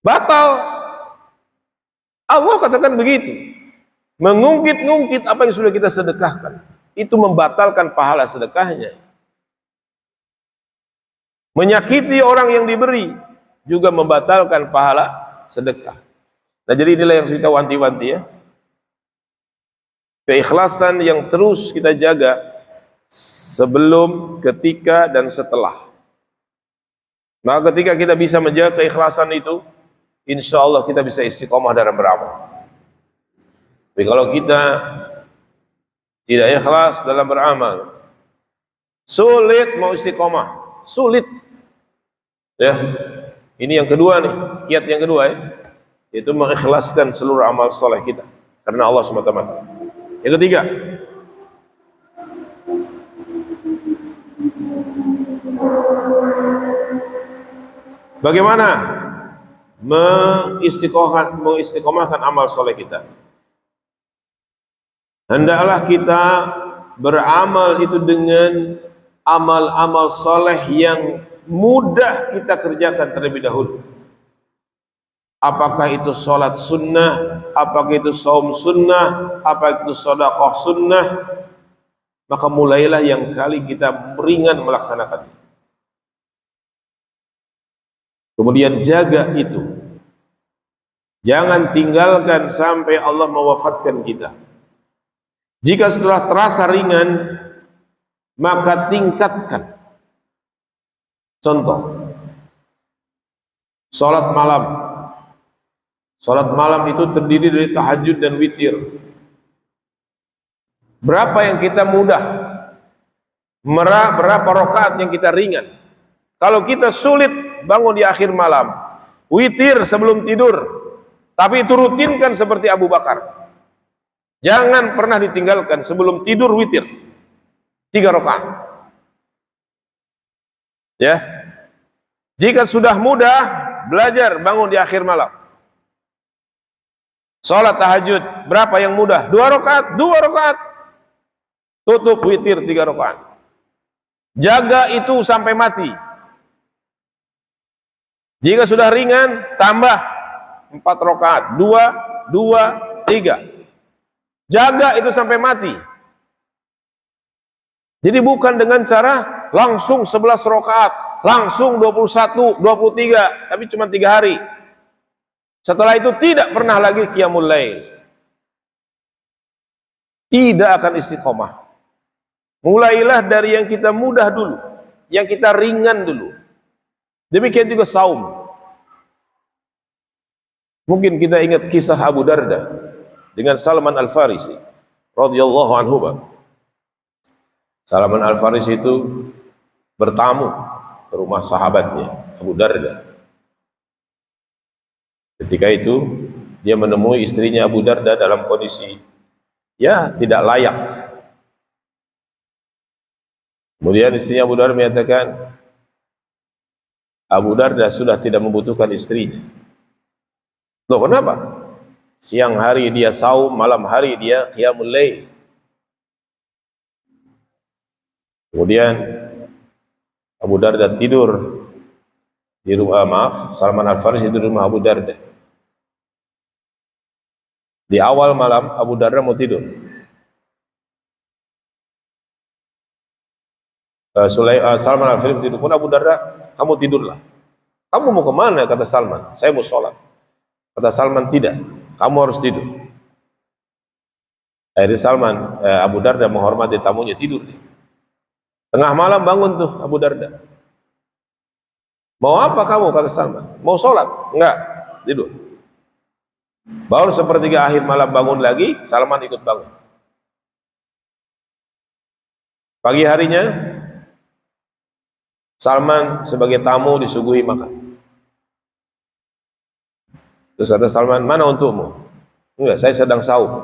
Batal. Allah katakan begitu. Mengungkit-ungkit apa yang sudah kita sedekahkan, itu membatalkan pahala sedekahnya. Menyakiti orang yang diberi juga membatalkan pahala sedekah. Nah, jadi inilah yang kita wanti-wanti ya. Keikhlasan yang terus kita jaga sebelum, ketika, dan setelah. Maka ketika kita bisa menjaga keikhlasan itu, insya Allah kita bisa istiqomah dalam beramal. Tapi kalau kita tidak ikhlas dalam beramal, sulit mau istiqomah, sulit. Ya, ini yang kedua nih, kiat yang kedua ya, yaitu mengikhlaskan seluruh amal soleh kita karena Allah semata-mata. Yang ketiga, bagaimana mengistiqomahkan amal soleh kita? Hendaklah kita beramal itu dengan amal-amal soleh yang mudah kita kerjakan terlebih dahulu. Apakah itu sholat sunnah, apakah itu saum sunnah, apakah itu sedekah sunnah, maka mulailah yang kali kita ringan melaksanakan. Kemudian jaga itu. Jangan tinggalkan sampai Allah mewafatkan kita. Jika setelah terasa ringan, maka tingkatkan. Contoh, sholat malam. Sholat malam itu terdiri dari tahajud dan witir. Berapa yang kita mudah? Berapa rakaat yang kita ringan? Kalau kita sulit bangun di akhir malam, witir sebelum tidur, tapi itu rutinkan seperti Abu Bakar. Jangan pernah ditinggalkan sebelum tidur witir 3 rakaat. Ya. Jika sudah mudah, belajar bangun di akhir malam. Sholat tahajud, berapa yang mudah? 2 rakaat, 2 rakaat. tutup witir 3 rakaat. Jaga itu sampai mati. Jika sudah ringan, tambah 4 rakaat, 2, 2, 3. Jaga itu sampai mati. Jadi bukan dengan cara langsung 11 rakaat, langsung 21, 23, tapi cuma 3 hari. Setelah itu tidak pernah lagi qiyamul lail. Tidak akan istiqomah. Mulailah dari yang kita mudah dulu, yang kita ringan dulu. Demikian juga saum. Mungkin kita ingat kisah Abu Darda dengan Salman Al-Farisi radhiyallahu anhu. Salman Al-Farisi itu bertamu ke rumah sahabatnya Abu Darda. Ketika itu dia menemui istrinya Abu Darda dalam kondisi tidak layak. Kemudian istrinya Abu Darda menyatakan, Abu Darda sudah tidak membutuhkan istrinya. Loh, kenapa? Siang hari dia saum, malam hari dia qiyamul lail. Kemudian Abu Darda tidur di rumah, Salman Al-Farisi di rumah Abu Darda. Di awal malam Abu Darda mau tidur. Salman Al-Farisi tidur. Pun Abu Darda, kamu tidurlah. Kamu mau kemana? Kata Salman. Saya mau sholat. Kata Salman, tidak. Kamu harus tidur. Akhirnya Abu Darda menghormati tamunya, tidur dia. Tengah malam bangun tuh Abu Darda. Mau apa kamu? Kata Salman. Mau sholat? Enggak. Tidur. Baru sepertiga akhir malam bangun lagi, Salman ikut bangun. Pagi harinya, Salman sebagai tamu disuguhi makan. Terus kata Salman, mana untukmu? Enggak, saya sedang saum.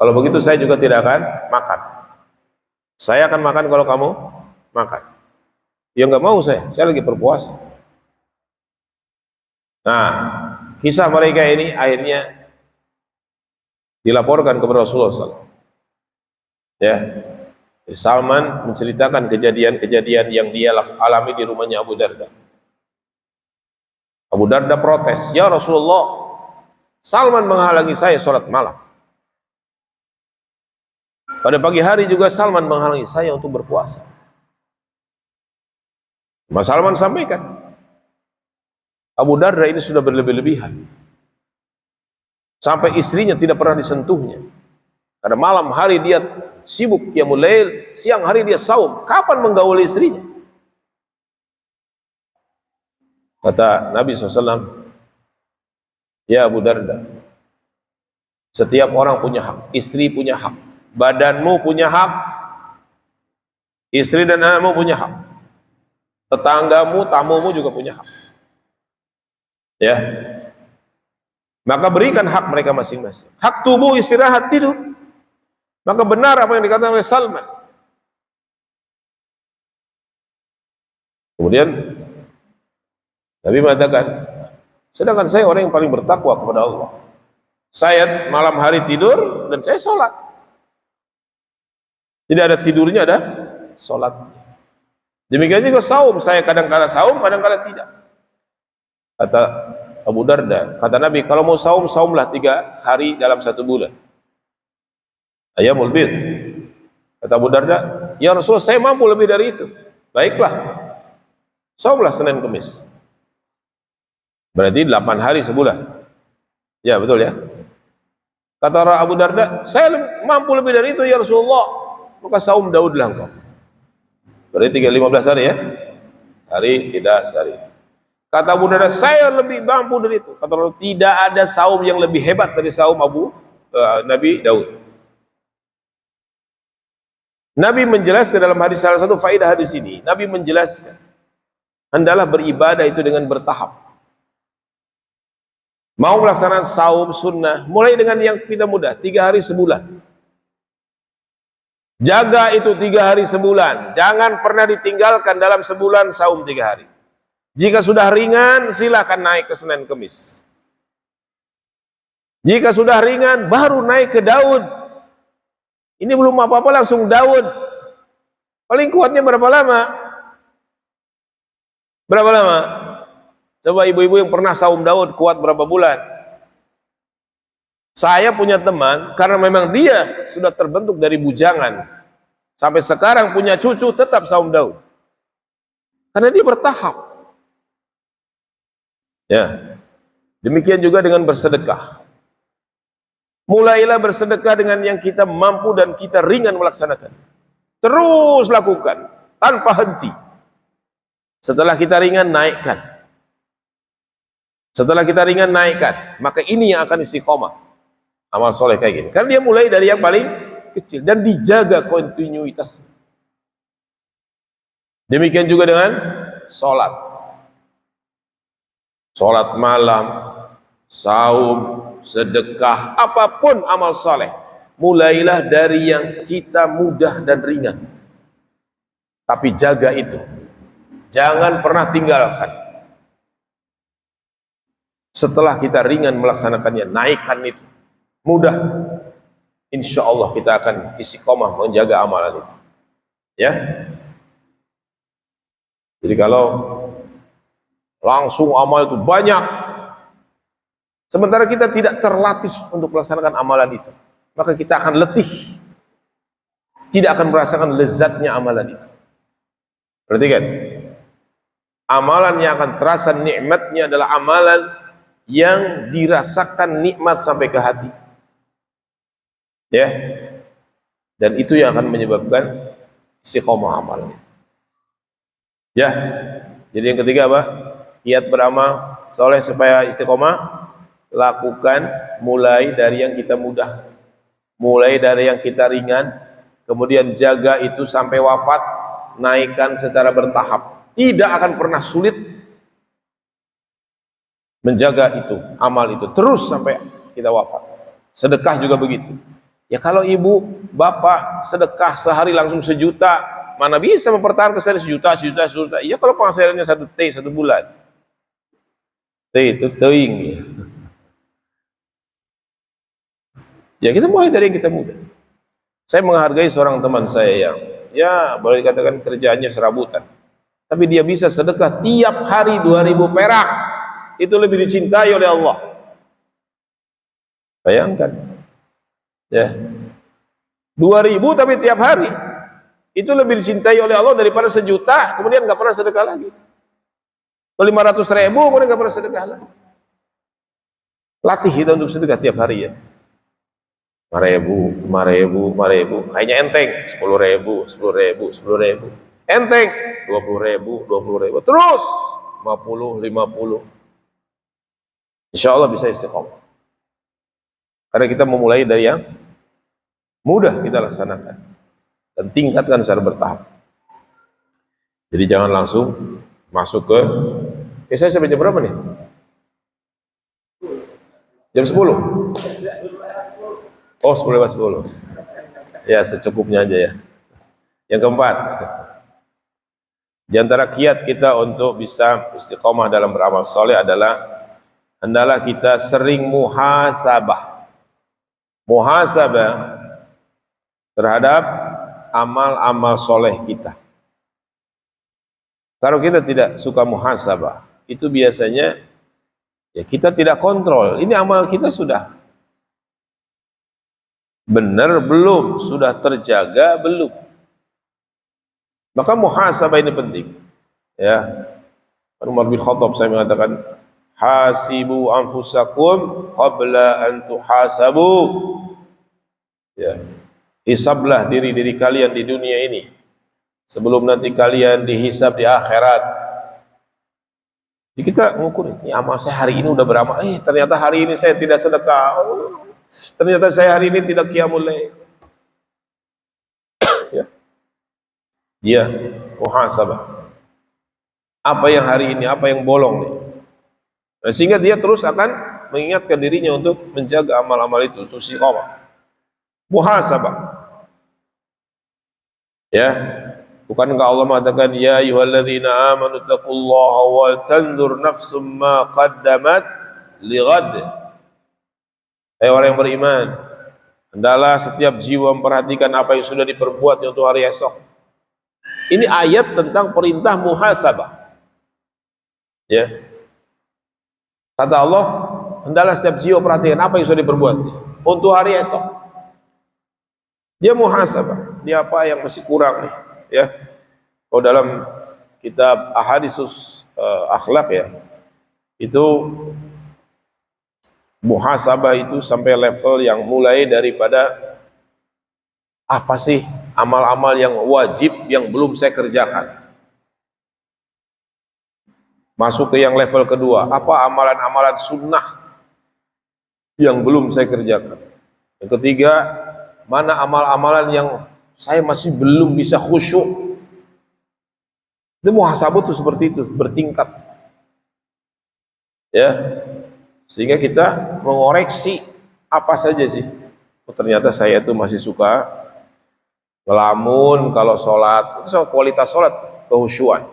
Kalau begitu saya juga tidak akan makan. Saya akan makan kalau kamu makan. Ya enggak mau saya lagi berpuasa. Nah, kisah mereka ini akhirnya dilaporkan kepada Rasulullah SAW. Ya, Salman menceritakan kejadian-kejadian yang dia alami di rumahnya Abu Darda. Abu Darda protes, ya Rasulullah, Salman menghalangi saya sholat malam. Pada pagi hari juga Salman menghalangi saya untuk berpuasa. Mas Salman sampaikan, Abu Darda ini sudah berlebih-lebihan. Sampai istrinya tidak pernah disentuhnya. Karena malam hari dia sibuk qiyamul lail, siang hari dia saum. Kapan menggauli istrinya? Kata Nabi SAW, ya Abu Darda, setiap orang punya hak, istri punya hak, badanmu punya hak, istri dan anakmu punya hak, tetanggamu, tamumu juga punya hak. Ya, maka berikan hak mereka masing-masing. Hak tubuh istirahat tidur. Maka benar apa yang dikatakan oleh Salman. Kemudian Nabi mengatakan, sedangkan saya orang yang paling bertakwa kepada Allah. Saya malam hari tidur dan saya sholat. Tidak ada tidurnya, ada sholat. Demikian juga saum, saya kadang-kala saum, kadang-kala tidak. Kata Abu Darda, kata Nabi, kalau mau saum, saumlah 3 hari dalam 1 bulan. Ayyamul bid. Kata Abu Darda, ya Rasulullah, saya mampu lebih dari itu. Baiklah, saumlah Senin Kemis. Berarti 8 hari sebulan. Ya betul ya. Kata Abu Darda, saya mampu lebih dari itu ya Rasulullah. Maka saum Daudlah engkau. Berarti 15 hari ya. Hari tidak sehari. Kata Abu Darda, saya lebih mampu dari itu. Kata Allah, tidak ada saum yang lebih hebat dari saum Nabi Daud. Nabi menjelaskan dalam hadis, salah satu faedah hadis ini, Nabi menjelaskan, hendaklah beribadah itu dengan bertahap. Mau melaksanakan saum sunnah, mulai dengan yang tidak mudah, 3 hari sebulan. Jaga itu 3 hari sebulan, jangan pernah ditinggalkan dalam sebulan saum 3 hari. Jika sudah ringan, silakan naik ke Senin Kemis. Jika sudah ringan, baru naik ke Daud. Ini belum apa-apa langsung Daud. Paling kuatnya berapa lama? Berapa lama? Coba ibu-ibu yang pernah saum Daud kuat berapa bulan? Saya punya teman, karena memang dia sudah terbentuk dari bujangan, sampai sekarang punya cucu tetap saum Daud. Karena dia bertahap. Ya. Demikian juga dengan bersedekah. Mulailah bersedekah dengan yang kita mampu dan kita ringan melaksanakan. Terus lakukan tanpa henti. Setelah kita ringan, naikkan. Setelah kita ringan, naikkan. Maka ini yang akan istiqomah. Amal soleh kayak gini. Karena dia mulai dari yang paling kecil dan dijaga kontinuitas. Demikian juga dengan sholat. Sholat malam, saum, sedekah, apapun amal soleh, mulailah dari yang kita mudah dan ringan. Tapi jaga itu, jangan pernah tinggalkan. Setelah kita ringan melaksanakannya, naikkan itu. Mudah, insya Allah kita akan istiqomah menjaga amalan itu. Ya. Jadi kalau langsung amal itu banyak, sementara kita tidak terlatih untuk melaksanakan amalan itu, maka kita akan letih, tidak akan merasakan lezatnya amalan itu. Perhatikan, amalan yang akan terasa nikmatnya adalah amalan yang dirasakan nikmat sampai ke hati. Ya, dan itu yang akan menyebabkan istiqomah amalan itu. Ya, jadi yang ketiga apa? Giat beramal soleh supaya istiqomah. Lakukan mulai dari yang kita mudah, mulai dari yang kita ringan, kemudian jaga itu sampai wafat, naikkan secara bertahap. Tidak akan pernah sulit menjaga itu, amal itu terus sampai kita wafat. Sedekah juga begitu. Ya kalau ibu, bapak sedekah sehari langsung 1 juta, mana bisa mempertahankan sehari 1 juta. Iya kalau penghasilannya 1 T 1 bulan. T itu teing ya. Ya kita mulai dari yang kita muda. Saya menghargai seorang teman saya yang, ya boleh dikatakan kerjaannya serabutan, tapi dia bisa sedekah tiap hari 2.000 perak. Itu lebih dicintai oleh Allah. Bayangkan, ya 2.000 tapi tiap hari, itu lebih dicintai oleh Allah daripada 1 juta kemudian nggak pernah sedekah lagi. 500.000 kemudian nggak pernah sedekah lagi. Latih kita untuk sedekah tiap hari ya. 5.000, kayaknya enteng. 10.000, enteng. 20.000, terus 50. Insya Allah bisa istiqomah. Karena kita memulai dari yang mudah kita laksanakan dan tingkatkan secara bertahap. Jadi jangan langsung masuk ke saya sampai jam berapa nih? Jam 10? Oh 10. Ya secukupnya aja ya. Yang keempat, di antara kiat kita untuk bisa istiqomah dalam beramal soleh adalah hendaklah kita sering muhasabah terhadap amal-amal soleh kita. Kalau kita tidak suka muhasabah, itu biasanya ya kita tidak kontrol. Ini amal kita sudah benar belum? Sudah terjaga belum? Maka muhasabah ini penting. Ya, Umar bin Khattab saya mengatakan, hasibu anfusakum qabla an tuhasabu. Ya, hisablah diri kalian di dunia ini sebelum nanti kalian dihisab di akhirat. Jadi kita mengukur, ini amal saya hari ini udah beramal, ternyata hari ini saya tidak sedekah, ternyata saya hari ini tidak qiyamul lail. Ya. Dia muhasabah. Apa yang hari ini, apa yang bolong nih. Nah, sehingga dia terus akan mengingatkan dirinya untuk menjaga amal-amal itu, untuk istiqomah. Muhasabah. Ya. Bukankah Allah mengatakan, ya ayyuhalladzina amanu taqullaha wal tanzur nafsum ma qaddamat lighad. Hai orang yang beriman, Hendaklah setiap jiwa memperhatikan apa yang sudah diperbuat untuk hari esok. Ini ayat tentang perintah muhasabah. Ya. Kata Allah, hendaklah setiap jiwa perhatikan apa yang sudah diperbuat untuk hari esok. Dia muhasabah. Dia apa yang masih kurang nih, ya. Kalau dalam kitab Ahadisus Akhlak ya, itu muhasabah itu sampai level yang mulai daripada apa sih amal-amal yang wajib yang belum saya kerjakan. Masuk ke yang level kedua, apa amalan-amalan sunnah yang belum saya kerjakan. Yang ketiga, mana amal-amalan yang saya masih belum bisa khusyuk. Itu muhasabah itu seperti itu, bertingkat. Ya. Sehingga kita mengoreksi apa saja sih. Oh, ternyata saya tuh masih suka ngelamun kalau sholat. Itu soal kualitas sholat, kehusyuan.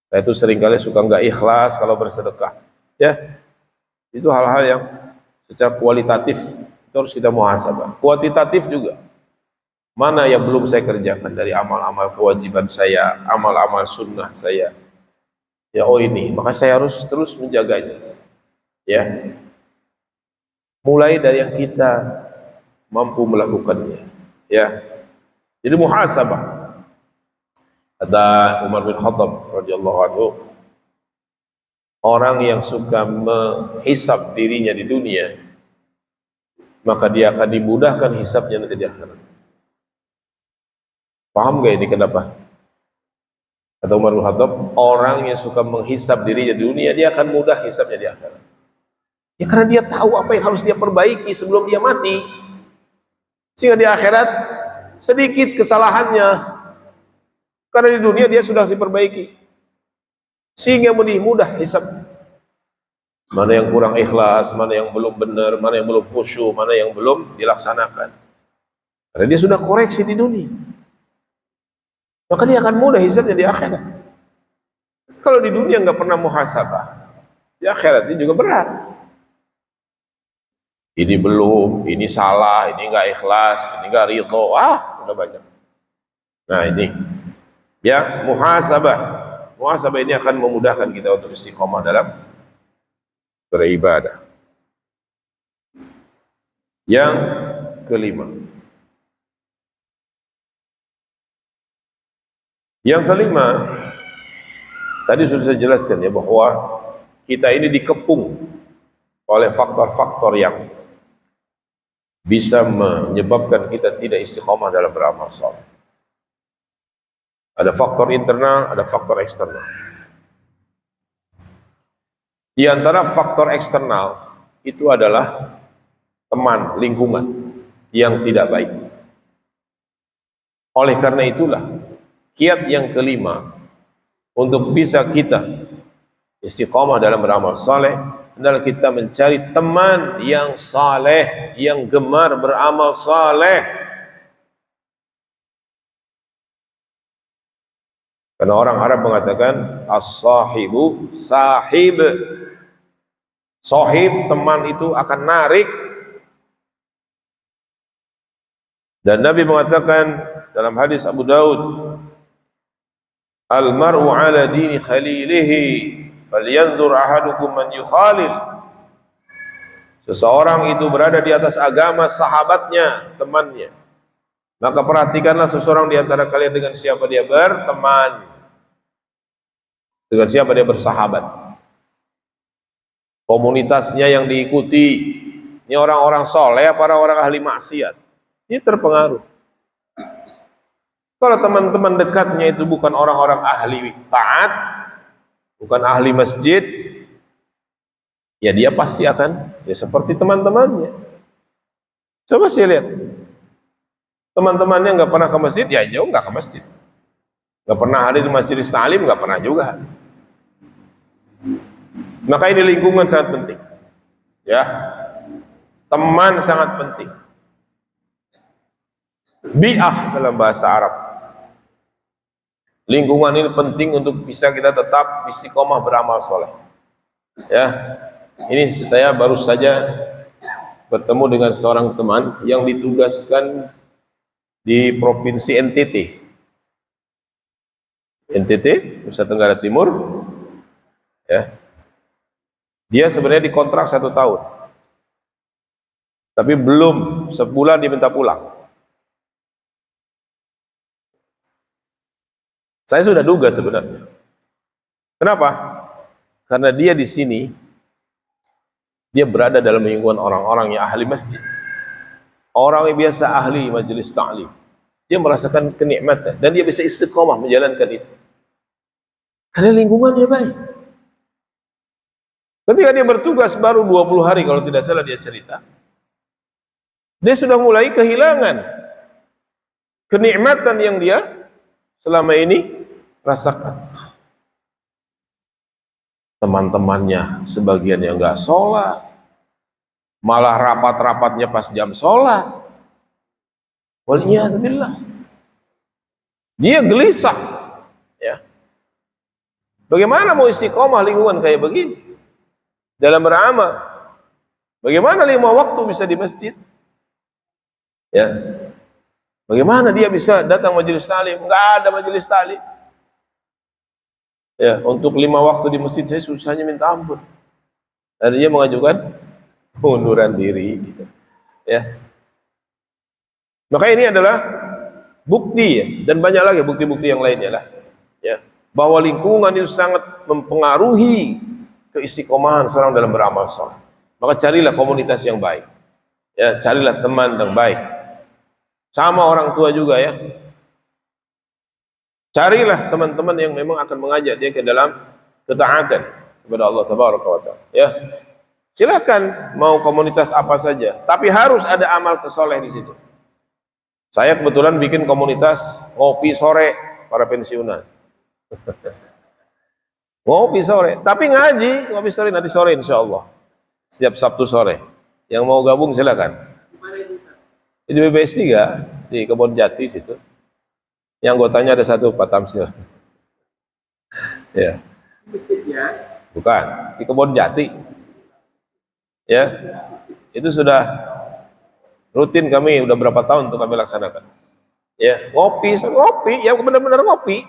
Saya itu seringkali suka nggak ikhlas kalau bersedekah. Ya, itu hal-hal yang secara kualitatif itu harus kita muhasabah. Kuantitatif juga. Mana yang belum saya kerjakan dari amal-amal kewajiban saya, amal-amal sunnah saya. Ya, oh ini, maka saya harus terus menjaganya. Ya, mulai dari yang kita mampu melakukannya. Ya, jadi muhasabah. Kata Umar bin Khattab radhiyallahu anhu, orang yang suka menghisab dirinya di dunia, maka dia akan dimudahkan hisabnya nanti di akhirat. Paham gak ini kenapa? Kata Umar bin Khattab, orang yang suka menghisab dirinya di dunia, dia akan mudah hisabnya di akhirat. Ya karena dia tahu apa yang harus dia perbaiki sebelum dia mati. Sehingga di akhirat sedikit kesalahannya. Karena di dunia dia sudah diperbaiki. Sehingga mudah hisab. Mana yang kurang ikhlas, mana yang belum benar, mana yang belum khusyuk, mana yang belum dilaksanakan. Karena dia sudah koreksi di dunia. Maka dia akan mudah hisabnya di akhirat. Kalau di dunia nggak pernah muhasabah, di akhirat ini juga berat. Ini belum, ini salah, ini enggak ikhlas, ini enggak ridho, udah banyak. Nah ini, ya muhasabah. Muhasabah ini akan memudahkan kita untuk istiqomah dalam beribadah. Yang kelima. Yang kelima, tadi sudah saya jelaskan ya bahwa kita ini dikepung oleh faktor-faktor yang bisa menyebabkan kita tidak istiqomah dalam beramal saleh. Ada faktor internal, ada faktor eksternal. Di antara faktor eksternal itu adalah teman, lingkungan yang tidak baik. Oleh karena itulah, kiat yang kelima untuk bisa kita istiqomah dalam beramal saleh adalah kita mencari teman yang saleh, yang gemar beramal saleh. Karena orang Arab mengatakan as-sahibu sahib. Sahib, teman itu akan narik. Dan Nabi mengatakan dalam hadis Abu Daud, al-mar'u ala dini khalilihi falyanzur ahadukum man yukhalil. Seseorang itu berada di atas agama sahabatnya, temannya. Maka perhatikanlah seseorang di antara kalian dengan siapa dia berteman, dengan siapa dia bersahabat, komunitasnya yang diikuti. Ini orang-orang soleh apa orang ahli maksiat? Ini terpengaruh. Kalau teman-teman dekatnya itu bukan orang-orang ahli taat, bukan ahli masjid, ya dia pasti akan ya seperti teman-temannya. Coba sih lihat, teman-temannya nggak pernah ke masjid, ya jauh nggak ke masjid. Nggak pernah hadir di masjid ta'lim, nggak pernah juga. Maka ini lingkungan sangat penting. Ya, teman sangat penting. Bi'ah dalam bahasa Arab. Lingkungan ini penting untuk bisa kita tetap istiqomah beramal soleh. Ya, ini saya baru saja bertemu dengan seorang teman yang ditugaskan di provinsi NTT. NTT, Nusa Tenggara Timur, ya. Dia sebenarnya dikontrak 1 tahun, tapi belum sebulan diminta pulang. Saya sudah duga sebenarnya. Kenapa? Karena dia di sini, dia berada dalam lingkungan orang-orang yang ahli masjid, orang yang biasa ahli majelis ta'lim. Dia merasakan kenikmatan dan dia bisa istiqomah menjalankan itu. Karena lingkungannya baik. Ketika dia bertugas baru 20 hari kalau tidak salah dia cerita, dia sudah mulai kehilangan kenikmatan yang dia selama ini rasakan. Teman-temannya sebagian yang enggak sholat, malah rapat-rapatnya pas jam sholat. Waliyadzubillah. Dia gelisah, ya. Bagaimana mau istiqomah lingkungan kayak begini dalam beramal? Bagaimana 5 waktu bisa di masjid? Ya. Bagaimana dia bisa datang majelis taklim? Enggak ada majelis taklim. Ya, untuk 5 waktu di masjid saya susahnya minta ampun. Dan dia mengajukan pengunduran diri. Ya. Maka ini adalah bukti, ya, dan banyak lagi bukti-bukti yang lainnya lah, ya, bahwa lingkungan itu sangat mempengaruhi keistiqomahan seorang dalam beramal saleh. Maka carilah komunitas yang baik, ya, carilah teman yang baik. Sama orang tua juga, ya. Carilah teman-teman yang memang akan mengajak dia ke dalam ketaatan kepada Allah Tabaraka wa Ta'ala, ya. Silakan mau komunitas apa saja, tapi harus ada amal kesoleh di situ. Saya kebetulan bikin komunitas ngopi sore para pensiunan. Ngopi sore, tapi ngaji, ngopi sore nanti sore insya Allah. Setiap Sabtu sore. Yang mau gabung silakan. Di BBS 3 di Kebon Jati situ. Yang anggotanya ada 1 Pak Tamsil. Ya. Bukan, di Kebon Jati. Ya. Itu sudah rutin kami, udah berapa tahun untuk kami laksanakan. Ya, ngopi, ya benar-benar ngopi.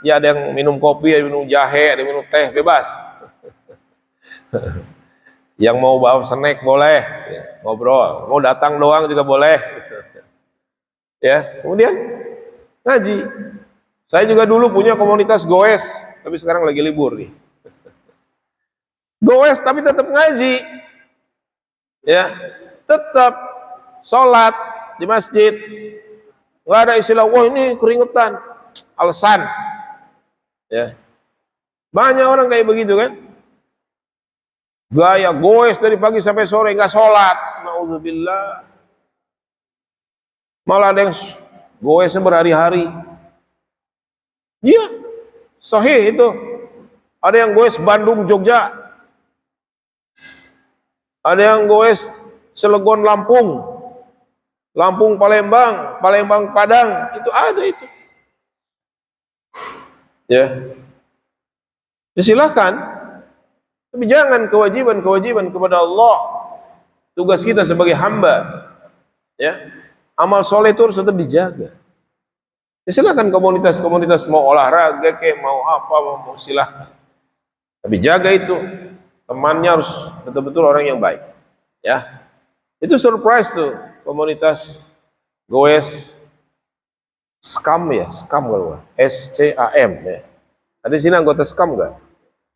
Ya ada yang minum kopi, ada yang minum jahe, ada yang minum teh, bebas. Yang mau bawa snack boleh, ya, ngobrol. Mau datang doang juga boleh. Ya, kemudian ngaji. Saya juga dulu punya komunitas goes, tapi sekarang lagi libur nih. Goes tapi tetap ngaji. Ya, tetap sholat di masjid, nggak ada istilah wah ini keringetan, alasan, ya. Banyak orang kayak begitu kan, gaya goes dari pagi sampai sore nggak sholat, naudzubillah. Malah ada yang goesnya berhari-hari. Iya, sahih itu. Ada yang goes Bandung Jogja, ada yang goes Cilegon Lampung, Lampung Palembang, Palembang Padang, itu ada itu. Ya. Ya silakan. Tapi jangan kewajiban kepada Allah. Tugas kita sebagai hamba, ya. Amal soleh itu harus tetap dijaga. Ya silakan komunitas mau olahraga kayak mau apa mau silakan. Tapi jaga itu. Temannya harus betul-betul orang yang baik. Ya. Itu surprise tuh. Komunitas goes skam ya, skam kalau SCAM ya. Ada di sini anggota skam enggak?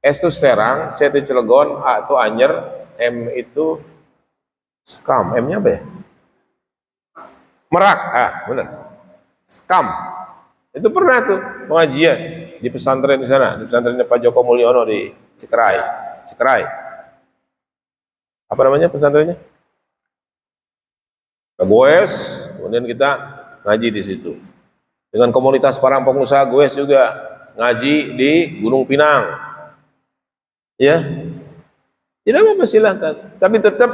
S itu Serang, C itu Cilegon, A itu Anyer, M itu skam. M-nya apa ya? Merak. Ah, benar. Skam. Itu pernah tuh pengajian di pesantren di sana, di pesantrennya Pak Joko Mulyono di Cikerai. Apa namanya pesantrennya? Goes, kemudian kita ngaji di situ. Dengan komunitas para pengusaha goes juga ngaji di Gunung Pinang. Ya. Tidak apa-apa silahkan, tapi tetap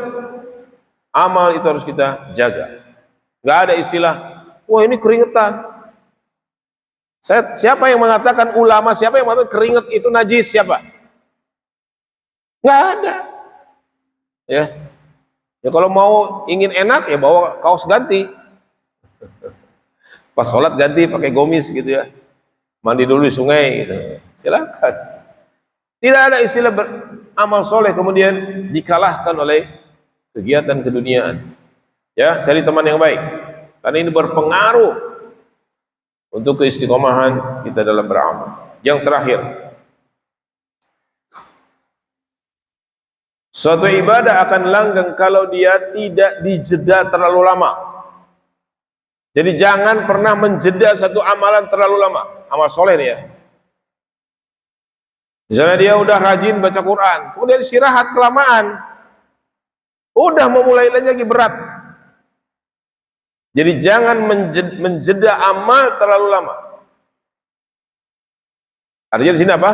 amal itu harus kita jaga. Enggak ada istilah, wah ini keringetan. Siapa yang mengatakan ulama, siapa yang mengatakan keringet itu najis, siapa? Enggak ada. Ya. Ya kalau mau ingin enak ya bawa kaos ganti. Pas sholat ganti pakai gomis gitu ya. Mandi dulu di sungai gitu. Silakan. Tidak ada istilah amal soleh kemudian dikalahkan oleh kegiatan keduniaan. Ya, cari teman yang baik. Karena ini berpengaruh untuk keistiqomahan kita dalam beramal. Yang terakhir, suatu ibadah akan langgeng kalau dia tidak dijeda terlalu lama. Jadi jangan pernah menjeda satu amalan terlalu lama. Amal soleh nih ya. Misalnya dia udah rajin baca Quran, kemudian istirahat kelamaan, udah memulai lagi berat. Jadi jangan menjeda amal terlalu lama. Artinya di sini apa?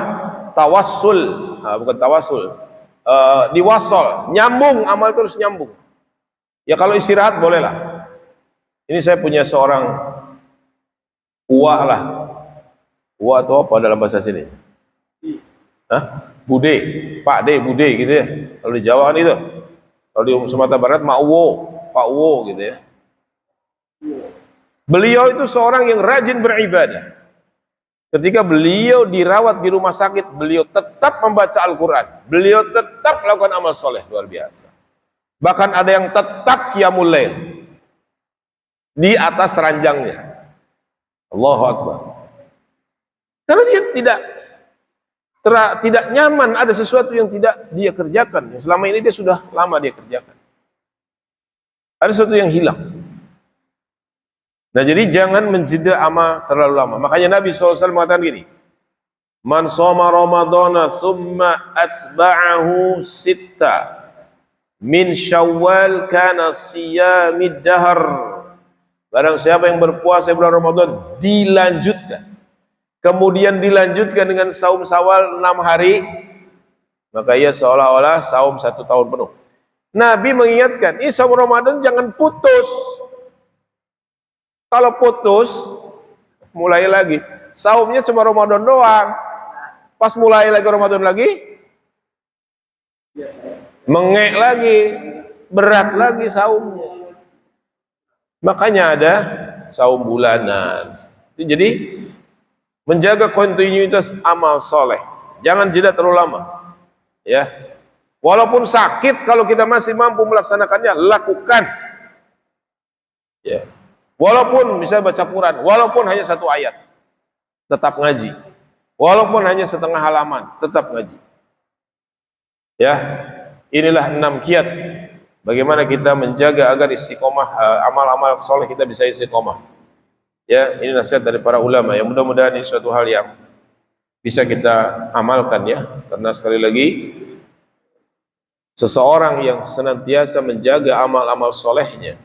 Tawassul, bukan tawassul. Diwasol, nyambung, amal terus nyambung. Ya kalau istirahat bolehlah. Ini saya punya seorang uwa lah. Uwa itu apa dalam bahasa sini? Hah? Bude, Pak D, Bude gitu ya. Kalau di Jawa kan itu. Kalau di Sumatera Barat Mak Uwo, Pak Uwo gitu ya. Beliau itu seorang yang rajin beribadah. Ketika beliau dirawat di rumah sakit, beliau tetap membaca Al-Quran. Beliau tetap melakukan amal soleh, luar biasa. Bahkan ada yang tetap qiyamul lail di atas ranjangnya. Allahu Akbar. Karena dia tidak nyaman, ada sesuatu yang tidak dia kerjakan. Yang selama ini dia sudah lama dia kerjakan. Ada sesuatu yang hilang. Nah jadi jangan menjeda amal terlalu lama. Makanya Nabi SAW mengatakan gini, man shoma ramadana thumma atba'ahu sitta min syawal kana siyamid dahar. Barang siapa yang berpuasa bulan Ramadan dilanjutkan, kemudian dilanjutkan dengan saum Syawal 6 hari, maka ia seolah-olah saum 1 tahun penuh. Nabi mengingatkan, ini saum Ramadan jangan putus. Kalau putus, mulai lagi. Saumnya cuma Ramadan doang. Pas mulai lagi Ramadan lagi, mengek lagi, berat lagi saumnya. Makanya ada saum bulanan. Jadi menjaga kontinuitas amal soleh. Jangan jeda terlalu lama. Ya, walaupun sakit, kalau kita masih mampu melaksanakannya, lakukan. Ya. Walaupun bisa baca Quran, walaupun hanya 1 ayat, tetap ngaji. Walaupun hanya setengah halaman, tetap ngaji. Ya, inilah 6 kiat bagaimana kita menjaga agar istiqomah, amal-amal soleh kita bisa istiqomah. Ya, ini nasihat dari para ulama. Yang mudah-mudahan ini suatu hal yang bisa kita amalkan ya. Karena sekali lagi, seseorang yang senantiasa menjaga amal-amal solehnya,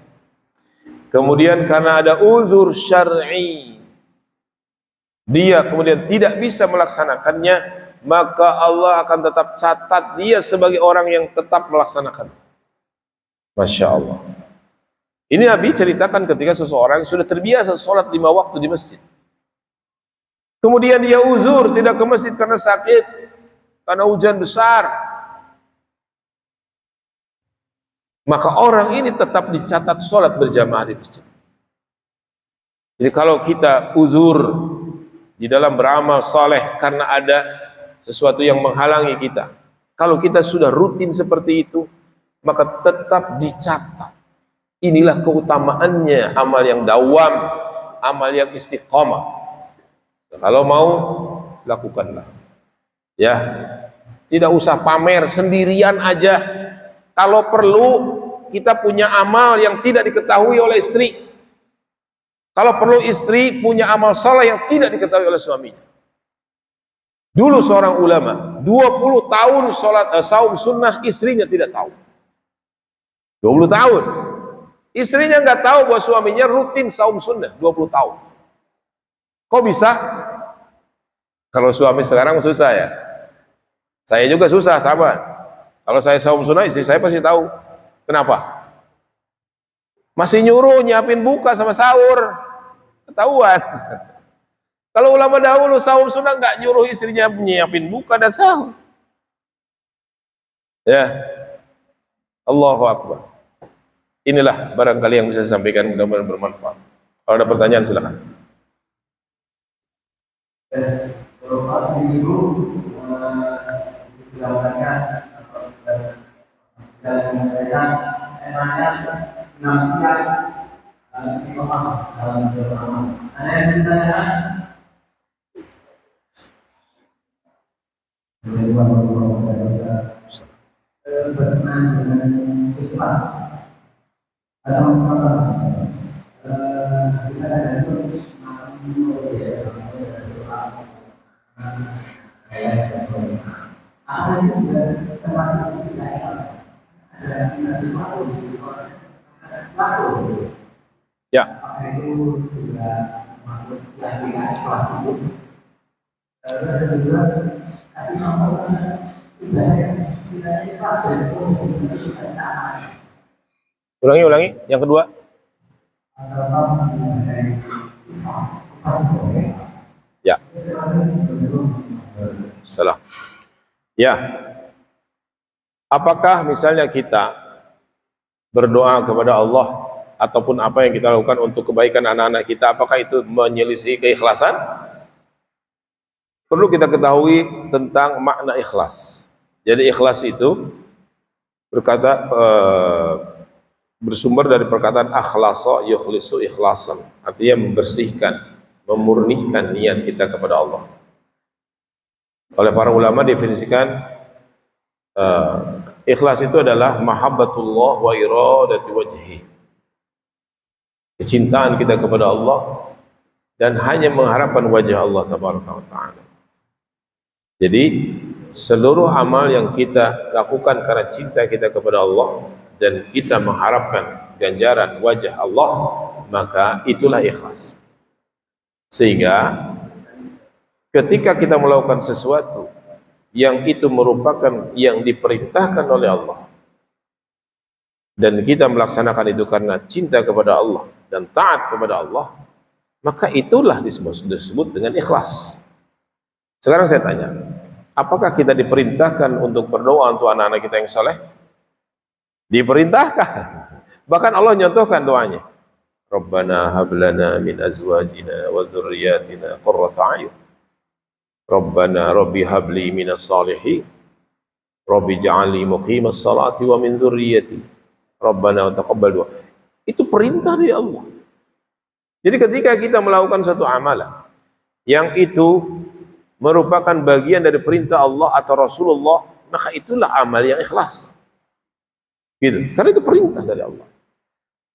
kemudian karena ada uzur syar'i, dia kemudian tidak bisa melaksanakannya, maka Allah akan tetap catat dia sebagai orang yang tetap melaksanakan. Masya Allah. Ini Nabi ceritakan ketika seseorang sudah terbiasa sholat 5 waktu di masjid. Kemudian dia uzur, tidak ke masjid karena sakit, karena hujan besar. Maka orang ini tetap dicatat sholat berjamaah di masjid. Jadi kalau kita uzur di dalam beramal soleh karena ada sesuatu yang menghalangi kita, kalau kita sudah rutin seperti itu, maka tetap dicatat. Inilah keutamaannya amal yang dawam, amal yang istiqomah. Kalau mau, lakukanlah. Ya, tidak usah pamer, sendirian aja. Kalau perlu, kita punya amal yang tidak diketahui oleh istri. Kalau perlu, istri punya amal soleh yang tidak diketahui oleh suaminya. Dulu seorang ulama, 20 tahun saum sunnah, istrinya tidak tahu. 20 tahun. Istrinya nggak tahu bahwa suaminya rutin saum sunnah 20 tahun. Kok bisa? Kalau suami sekarang susah ya. Saya juga susah, sama. Kalau saya saum sunnah, istri saya pasti tahu. Kenapa? Masih nyuruh nyiapin buka sama sahur. Ketahuan. Kalau ulama dahulu saum sunnah nggak nyuruh istrinya nyiapin buka dan sahur. Ya. Allahu Akbar. Inilah barangkali yang bisa saya sampaikan, mudah-mudahan bermanfaat. Kalau ada pertanyaan silakan. Ya. Ulangi. Yang kedua. Ya. Salah. Ya. Apakah misalnya kita berdoa kepada Allah ataupun apa yang kita lakukan untuk kebaikan anak-anak kita, apakah itu menyelisih keikhlasan? Perlu kita ketahui tentang makna ikhlas. Jadi ikhlas itu bersumber dari perkataan akhlasa yukhlisu ikhlasan, artinya membersihkan, memurnikan niat kita kepada Allah. Oleh para ulama definisikan ikhlas itu adalah mahabbatullah wa iradati wajhi, kecintaan kita kepada Allah dan hanya mengharapkan wajah Allah tabaraka wa ta'ala. Jadi seluruh amal yang kita lakukan karena cinta kita kepada Allah dan kita mengharapkan ganjaran wajah Allah, maka itulah ikhlas. Sehingga ketika kita melakukan sesuatu yang itu merupakan yang diperintahkan oleh Allah dan kita melaksanakan itu karena cinta kepada Allah dan taat kepada Allah, maka itulah disebut dengan ikhlas. Sekarang saya tanya, apakah kita diperintahkan untuk berdoa untuk anak-anak kita yang saleh? Diperintahkan. Bahkan Allah nyontohkan doanya. Rabbana hablana min azwajina wa dzurriyyatina qurrata a'yun. Rabbana rabbi habli minas salihin. Rabbi ja'alni muqimas salati wa min dzurriyyati. Rabbana taqabbal du'a. Itu perintah dari Allah. Jadi ketika kita melakukan satu amalan yang itu merupakan bagian dari perintah Allah atau Rasulullah, maka itulah amal yang ikhlas. Gitu. Karena itu perintah dari Allah.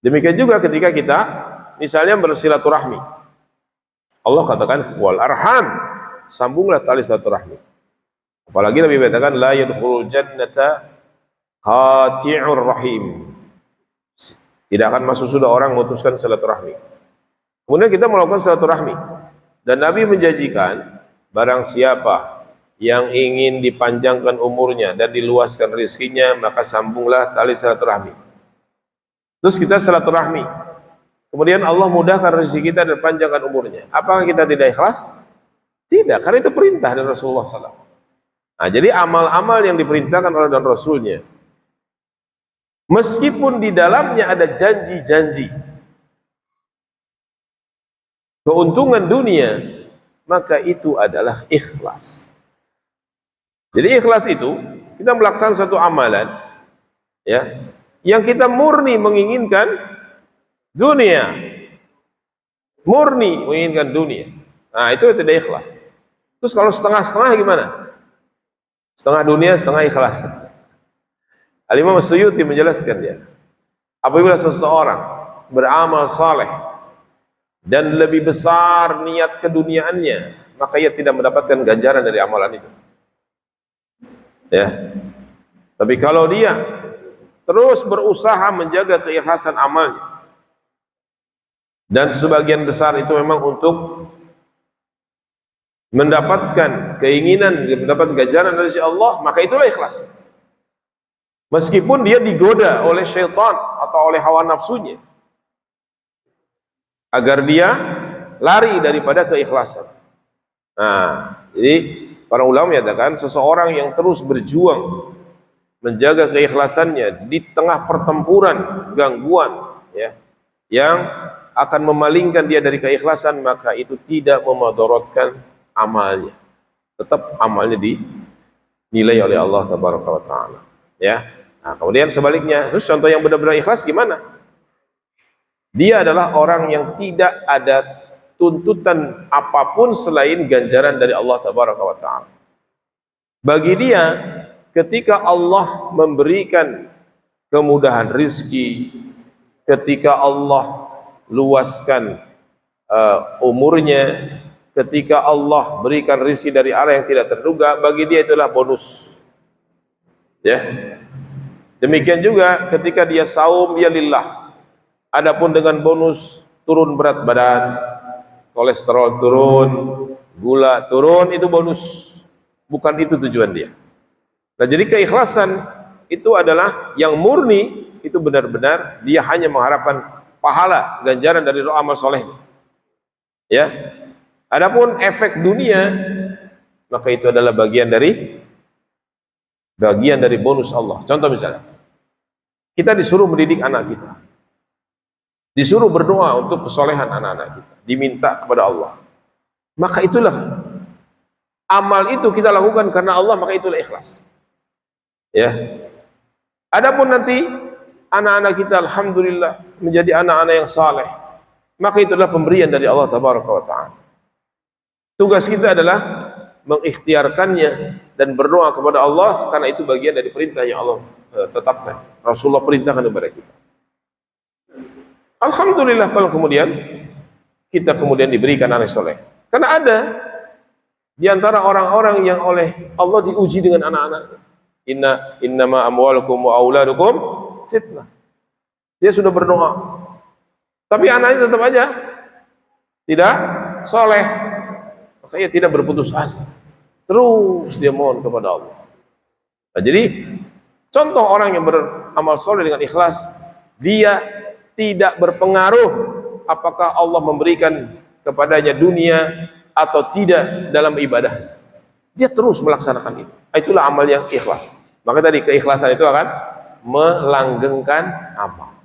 Demikian juga ketika kita misalnya bersilaturahmi. Allah katakan wal arham, sambunglah tali silaturahmi. Apalagi Nabi mengatakan la yadkhulul jannata qati'ur rahim. Tidak akan masuk surga orang memutuskan silaturahmi. Kemudian kita melakukan silaturahmi dan Nabi menjanjikan barang siapa yang ingin dipanjangkan umurnya dan diluaskan rezekinya, maka sambunglah tali silaturahmi. Terus kita silaturahmi, kemudian Allah mudahkan rezeki kita dan panjangkan umurnya. Apakah kita tidak ikhlas? Tidak, karena itu perintah dari Rasulullah SAW. Nah, jadi amal-amal yang diperintahkan oleh dan Rasulnya, meskipun di dalamnya ada janji-janji keuntungan dunia, maka itu adalah ikhlas. Jadi ikhlas itu kita melaksanakan satu amalan ya yang kita murni menginginkan dunia. Murni menginginkan dunia. Nah, itu tidak ikhlas. Terus kalau setengah-setengah gimana? Setengah dunia, setengah ikhlas. Al-Imam Suyuti menjelaskan dia, apabila seseorang beramal saleh dan lebih besar niat keduniaannya, maka ia tidak mendapatkan ganjaran dari amalan itu. Ya. Tapi kalau dia terus berusaha menjaga keikhlasan amalnya, dan sebagian besar itu memang untuk mendapatkan keinginan, mendapatkan ganjaran dari Allah, maka itulah ikhlas. Meskipun dia digoda oleh syaitan atau oleh hawa nafsunya, agar dia lari daripada keikhlasan. Nah, jadi para ulama menyatakan seseorang yang terus berjuang menjaga keikhlasannya di tengah pertempuran gangguan ya yang akan memalingkan dia dari keikhlasan, maka itu tidak memudaratkan amalnya. Tetap amalnya dinilai oleh Allah tabaraka wa taala. Ya. Nah, kemudian sebaliknya, terus contoh yang benar-benar ikhlas gimana? Dia adalah orang yang tidak ada tuntutan apapun selain ganjaran dari Allah tabaraka wa taala. Bagi dia, ketika Allah memberikan kemudahan rizki, ketika Allah luaskan umurnya, ketika Allah berikan rizki dari arah yang tidak terduga, bagi dia itulah bonus. Ya. Demikian juga ketika dia saum, ya lillah. Adapun dengan bonus turun berat badan, kolesterol turun, gula turun, itu bonus. Bukan itu tujuan dia. Nah, jadi keikhlasan itu adalah yang murni, itu benar-benar dia hanya mengharapkan pahala, ganjaran dari amal soleh. Ya. Adapun efek dunia, maka itu adalah bagian dari bonus Allah. Contoh misalnya, kita disuruh mendidik anak kita, disuruh berdoa untuk kesolehan anak-anak kita, diminta kepada Allah. Maka itulah amal itu kita lakukan karena Allah, maka itulah ikhlas. Ya. Adapun nanti anak-anak kita alhamdulillah menjadi anak-anak yang saleh, maka itulah pemberian dari Allah tabaraka wa taala. Tugas kita adalah mengikhtiarkannya dan berdoa kepada Allah, karena itu bagian dari perintah yang Allah tetapkan. Rasulullah perintahkan kepada kita. Alhamdulillah kalau kemudian kita kemudian diberikan anak soleh. Karena ada di antara orang-orang yang oleh Allah diuji dengan anak-anak. Innama amwalukum wa auladukum fitnah. Dia sudah berdoa, tapi anaknya tetap aja tidak soleh. Maka ia tidak berputus asa. Terus dia mohon kepada Allah. Nah, jadi contoh orang yang beramal soleh dengan ikhlas, dia tidak berpengaruh apakah Allah memberikan kepadanya dunia atau tidak dalam ibadah. Dia terus melaksanakan itu. Itulah amal yang ikhlas. Maka tadi keikhlasan itu akan melanggengkan amal.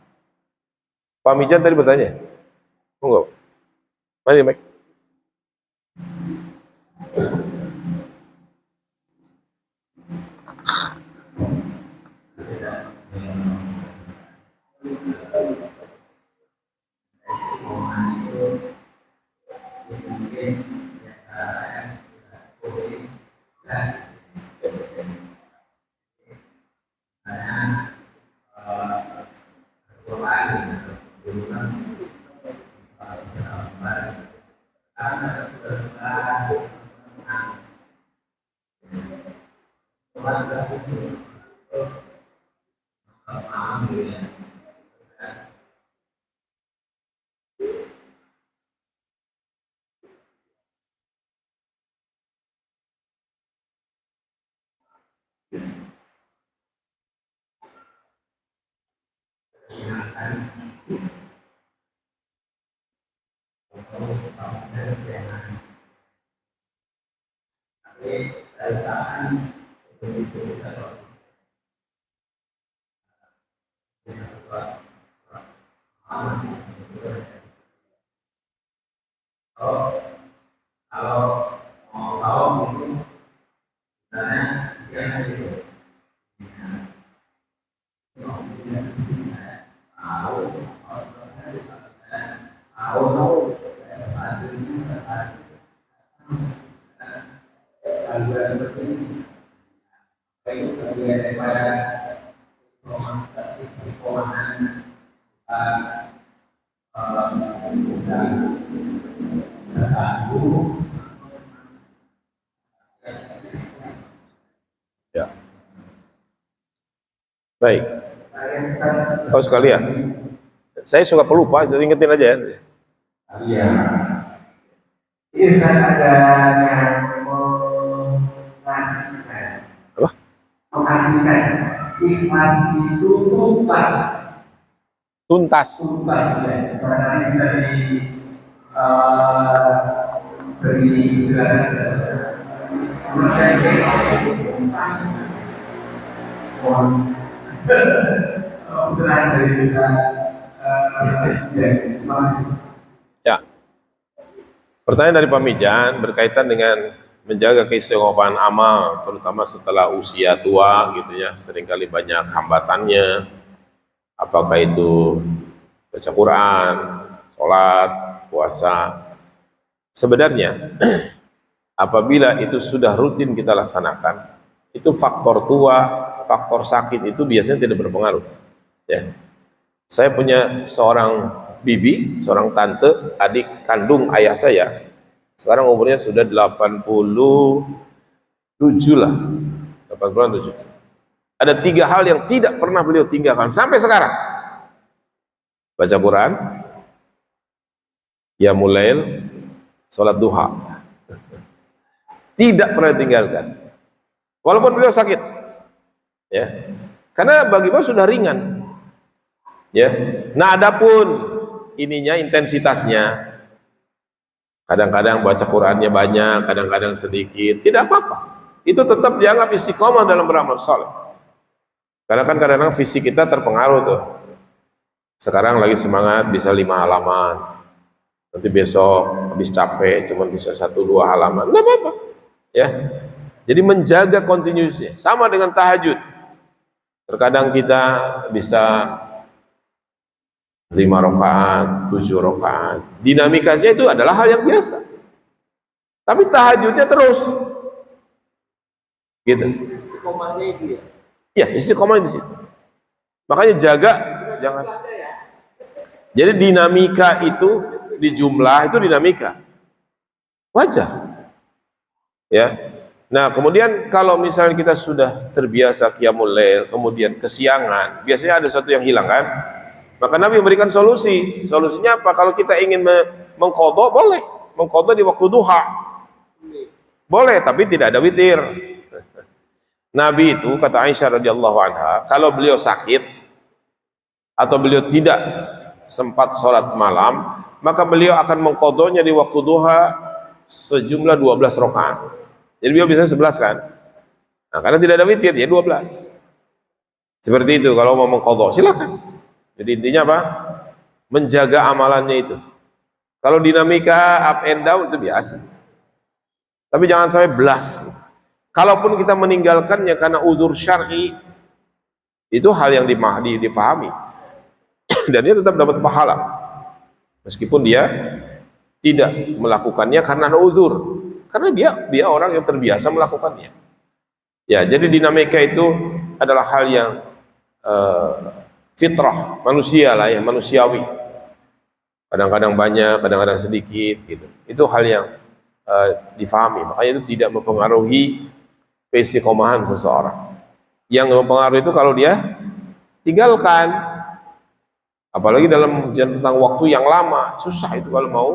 Pak Mijan tadi bertanya, enggak? Mana Mike? Ya. Baik. Oh sekalian, saya suka pelupa, jadi ingetin aja ya. Iya. Ini saya ada yang mengajikan. Apa? Mengajikan. Ikhlas itu tuntas. Tuntas. Tuntas ya. Karena ini dari beri tuntas. obrolan dari kita ya, Ya, pertanyaan dari Pak Mijan berkaitan dengan menjaga keistiqomahan amal, terutama setelah usia tua gitu ya, seringkali banyak hambatannya, apakah itu baca Quran, sholat, puasa. Sebenarnya apabila itu sudah rutin kita laksanakan, itu faktor tua, faktor sakit itu biasanya tidak berpengaruh. Ya, saya punya seorang bibi, seorang tante, adik kandung ayah saya. Sekarang umurnya sudah 87 lah, 87. Ada 3 hal yang tidak pernah beliau tinggalkan sampai sekarang. Baca Quran, qiyamul lail, sholat duha. Tidak pernah tinggalkan. Walaupun beliau sakit. Ya. Karena bagi beliau sudah ringan. Ya. Nah, adapun ininya intensitasnya, kadang-kadang baca Qurannya banyak, kadang-kadang sedikit, tidak apa-apa. Itu tetap dianggap istiqomah dalam beramal saleh. Karena kan kadang-kadang fisik kita terpengaruh tuh. Sekarang lagi semangat bisa 5 halaman. Nanti besok habis capek cuma bisa 1-2 halaman. Enggak apa-apa. Ya. Jadi menjaga continuousnya. Sama dengan tahajud. Terkadang kita bisa 5 rakaat, 7 rakaat. Dinamikanya itu adalah hal yang biasa. Tapi tahajudnya terus. Gitu. istiqomahnya itu ya. Ya, istiqomah di situ. Makanya jaga jangan. Jadi dinamika itu di jumlah itu dinamika. Wajar. Ya. Nah, kemudian kalau misalnya kita sudah terbiasa qiyamul lail, kemudian kesiangan, biasanya ada sesuatu yang hilang kan? Maka Nabi memberikan solusi. Solusinya apa? Kalau kita ingin mengqadha, boleh. Mengqadha di waktu duha. Boleh, tapi tidak ada witir. Nabi itu, kata Aisyah radhiyallahu anha, kalau beliau sakit atau beliau tidak sempat sholat malam, maka beliau akan mengqadhanya di waktu duha sejumlah 12 rakaat. Jadi beliau bisa 11 kan? Nah, karena tidak ada witir, ya 12. Seperti itu, kalau mau mengqadha, silakan. Jadi intinya apa? Menjaga amalannya itu. Kalau dinamika up and down itu biasa. Tapi jangan sampai belas. Kalaupun kita meninggalkannya karena udzur syar'i, itu hal yang dipahami. Dan dia tetap dapat pahala. Meskipun dia tidak melakukannya karena ada udzur. Karena dia orang yang terbiasa melakukannya. Ya, jadi dinamika itu adalah hal yang fitrah manusia lah ya, manusiawi. Kadang-kadang banyak, kadang-kadang sedikit gitu. Itu hal yang difahami. Makanya itu tidak mempengaruhi keistiqomahan seseorang. Yang mempengaruhi itu kalau dia tinggalkan, apalagi dalam tentang waktu yang lama, susah itu kalau mau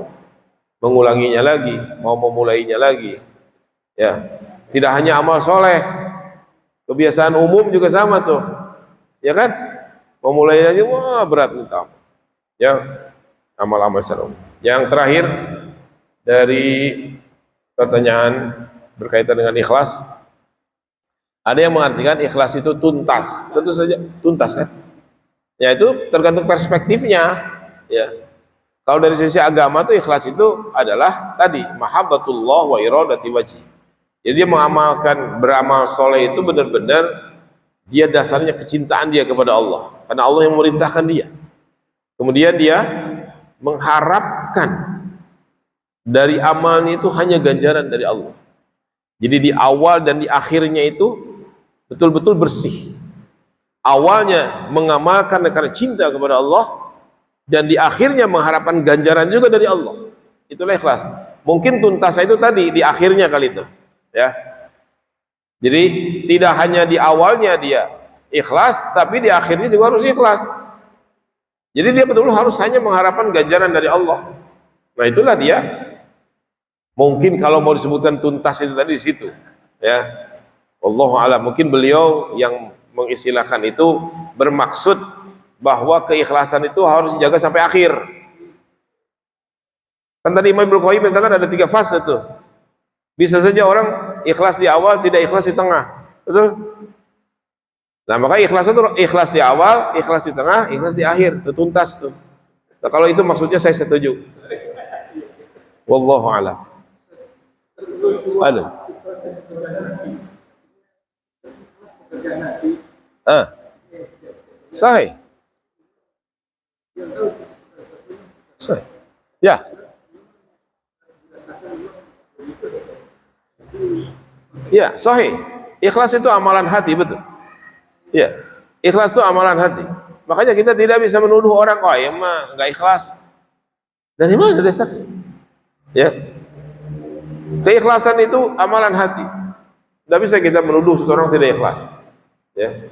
mengulanginya lagi, mau memulainya lagi. Ya, tidak hanya amal soleh, kebiasaan umum juga sama tuh, ya kan? Memulai lagi, wah berat minta. Ya, amal-amal secara umum. Yang terakhir dari pertanyaan berkaitan dengan ikhlas. Ada yang mengartikan ikhlas itu tuntas, tentu saja tuntas kan? Ya itu tergantung perspektifnya. Ya, kalau dari sisi agama tuh ikhlas itu adalah tadi mahabbatullah wa iradati wajhi. Jadi dia mengamalkan beramal soleh itu benar-benar dia dasarnya kecintaan dia kepada Allah, karena Allah yang memerintahkan dia. Kemudian dia mengharapkan dari amalnya itu hanya ganjaran dari Allah. Jadi di awal dan di akhirnya itu betul-betul bersih. Awalnya mengamalkan karena cinta kepada Allah, dan di akhirnya mengharapkan ganjaran juga dari Allah. Itulah ikhlas. Mungkin tuntas itu tadi di akhirnya kali itu, ya. Jadi tidak hanya di awalnya dia ikhlas, tapi di akhirnya juga harus ikhlas. Jadi dia betul-betul harus hanya mengharapkan ganjaran dari Allah. Nah itulah dia. Mungkin kalau mau disebutkan tuntas itu tadi di situ, ya. Wallahu a'lam. Mungkin beliau yang mengistilahkan itu bermaksud bahwa keikhlasan itu harus dijaga sampai akhir. Kan tadi Imam Ibnu Qayyim mengatakan ada 3 fase tuh. Bisa saja orang ikhlas di awal, tidak ikhlas di tengah. Betul? Nah, maka ikhlas itu ikhlas di awal, ikhlas di tengah, ikhlas di akhir, itu tuntas tuh. Nah, kalau itu maksudnya saya setuju. Wallahu a'lam. Aduh. Sahih. Sahih. Ya. Ya, sahih. Ikhlas itu amalan hati, betul. Ya, ikhlas itu amalan hati. Makanya kita tidak bisa menuduh orang, oh ya mah nggak ikhlas. Dari mana dasarnya? Ya, keikhlasan itu amalan hati. Tidak bisa kita menuduh seseorang tidak ikhlas. Ya,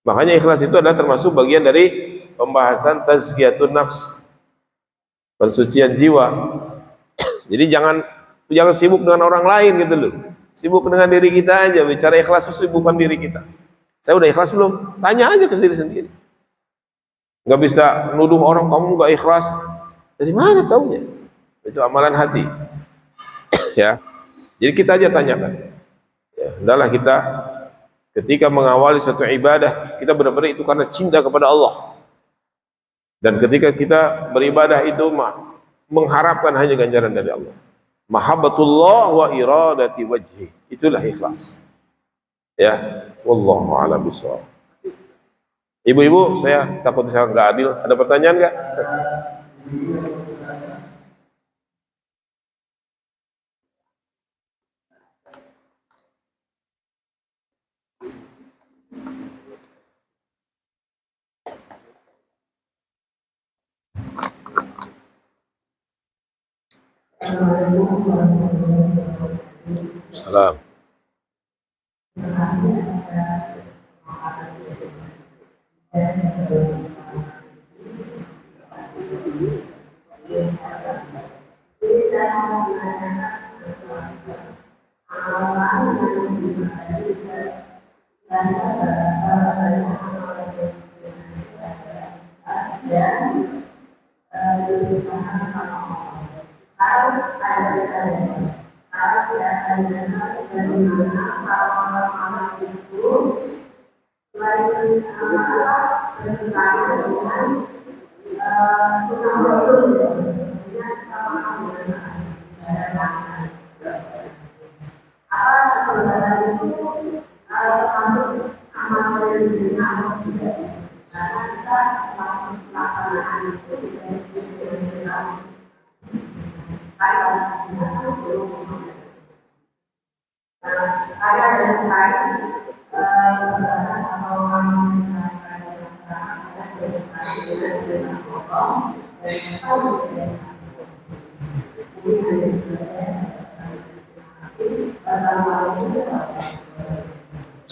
makanya ikhlas itu adalah termasuk bagian dari pembahasan tazkiyatun nafs, pensucian jiwa. Jadi jangan sibuk dengan orang lain gitu loh. Sibuk dengan diri kita aja. Bicara ikhlas itu bukan diri kita. Saya udah ikhlas belum? Tanya aja ke diri sendiri. Nggak bisa nuduh orang kamu nggak ikhlas. Dari mana taunya? Itu amalan hati. Ya. Jadi kita aja tanyakan. Ya, hendaklah kita ketika mengawali satu ibadah, kita benar-benar itu karena cinta kepada Allah. Dan ketika kita beribadah itu mengharapkan hanya ganjaran dari Allah. Mahabbatullah wa iradati wajhi. Itulah ikhlas. Ya, wallahu a'lam bishawab. Ibu-ibu, saya takut saya nggak adil. Ada pertanyaan nggak? Salam.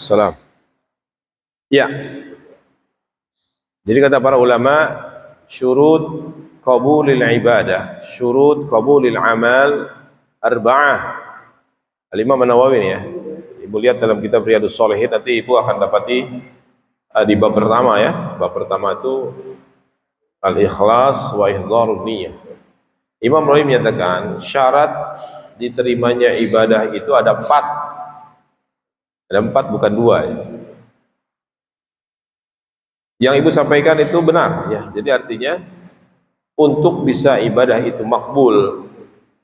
Salam. Ya. Jadi kata para ulama, syurut qabulil ibadah, syurut qabulil amal arba'ah. Al-Imam An-Nawawi ya. Ibu lihat dalam kitab Riyadhus Shalihin, nanti ibu akan dapati di bab pertama ya. Bab pertama itu al-ikhlas wa ihdharun niyyah. Imam Nawawi menyatakan syarat diterimanya ibadah itu ada 4. Ada 4 bukan 2 ya. Yang ibu sampaikan itu benar ya. Jadi artinya untuk bisa ibadah itu makbul,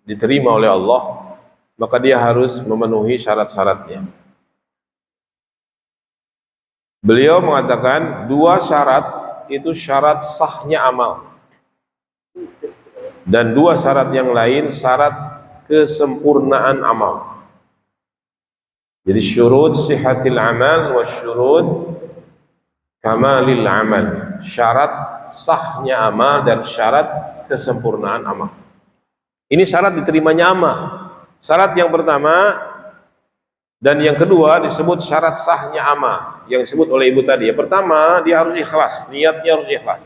diterima oleh Allah, maka dia harus memenuhi syarat-syaratnya. Beliau mengatakan 2 syarat itu syarat sahnya amal, dan 2 syarat yang lain syarat kesempurnaan amal. Jadi syurut sihatil amal wa syurut kamalil amal, syarat sahnya amal dan syarat kesempurnaan amal. Ini syarat diterimanya amal. Syarat yang pertama dan yang kedua disebut syarat sahnya amal, yang disebut oleh ibu tadi. Yang pertama, dia harus ikhlas, niatnya harus ikhlas.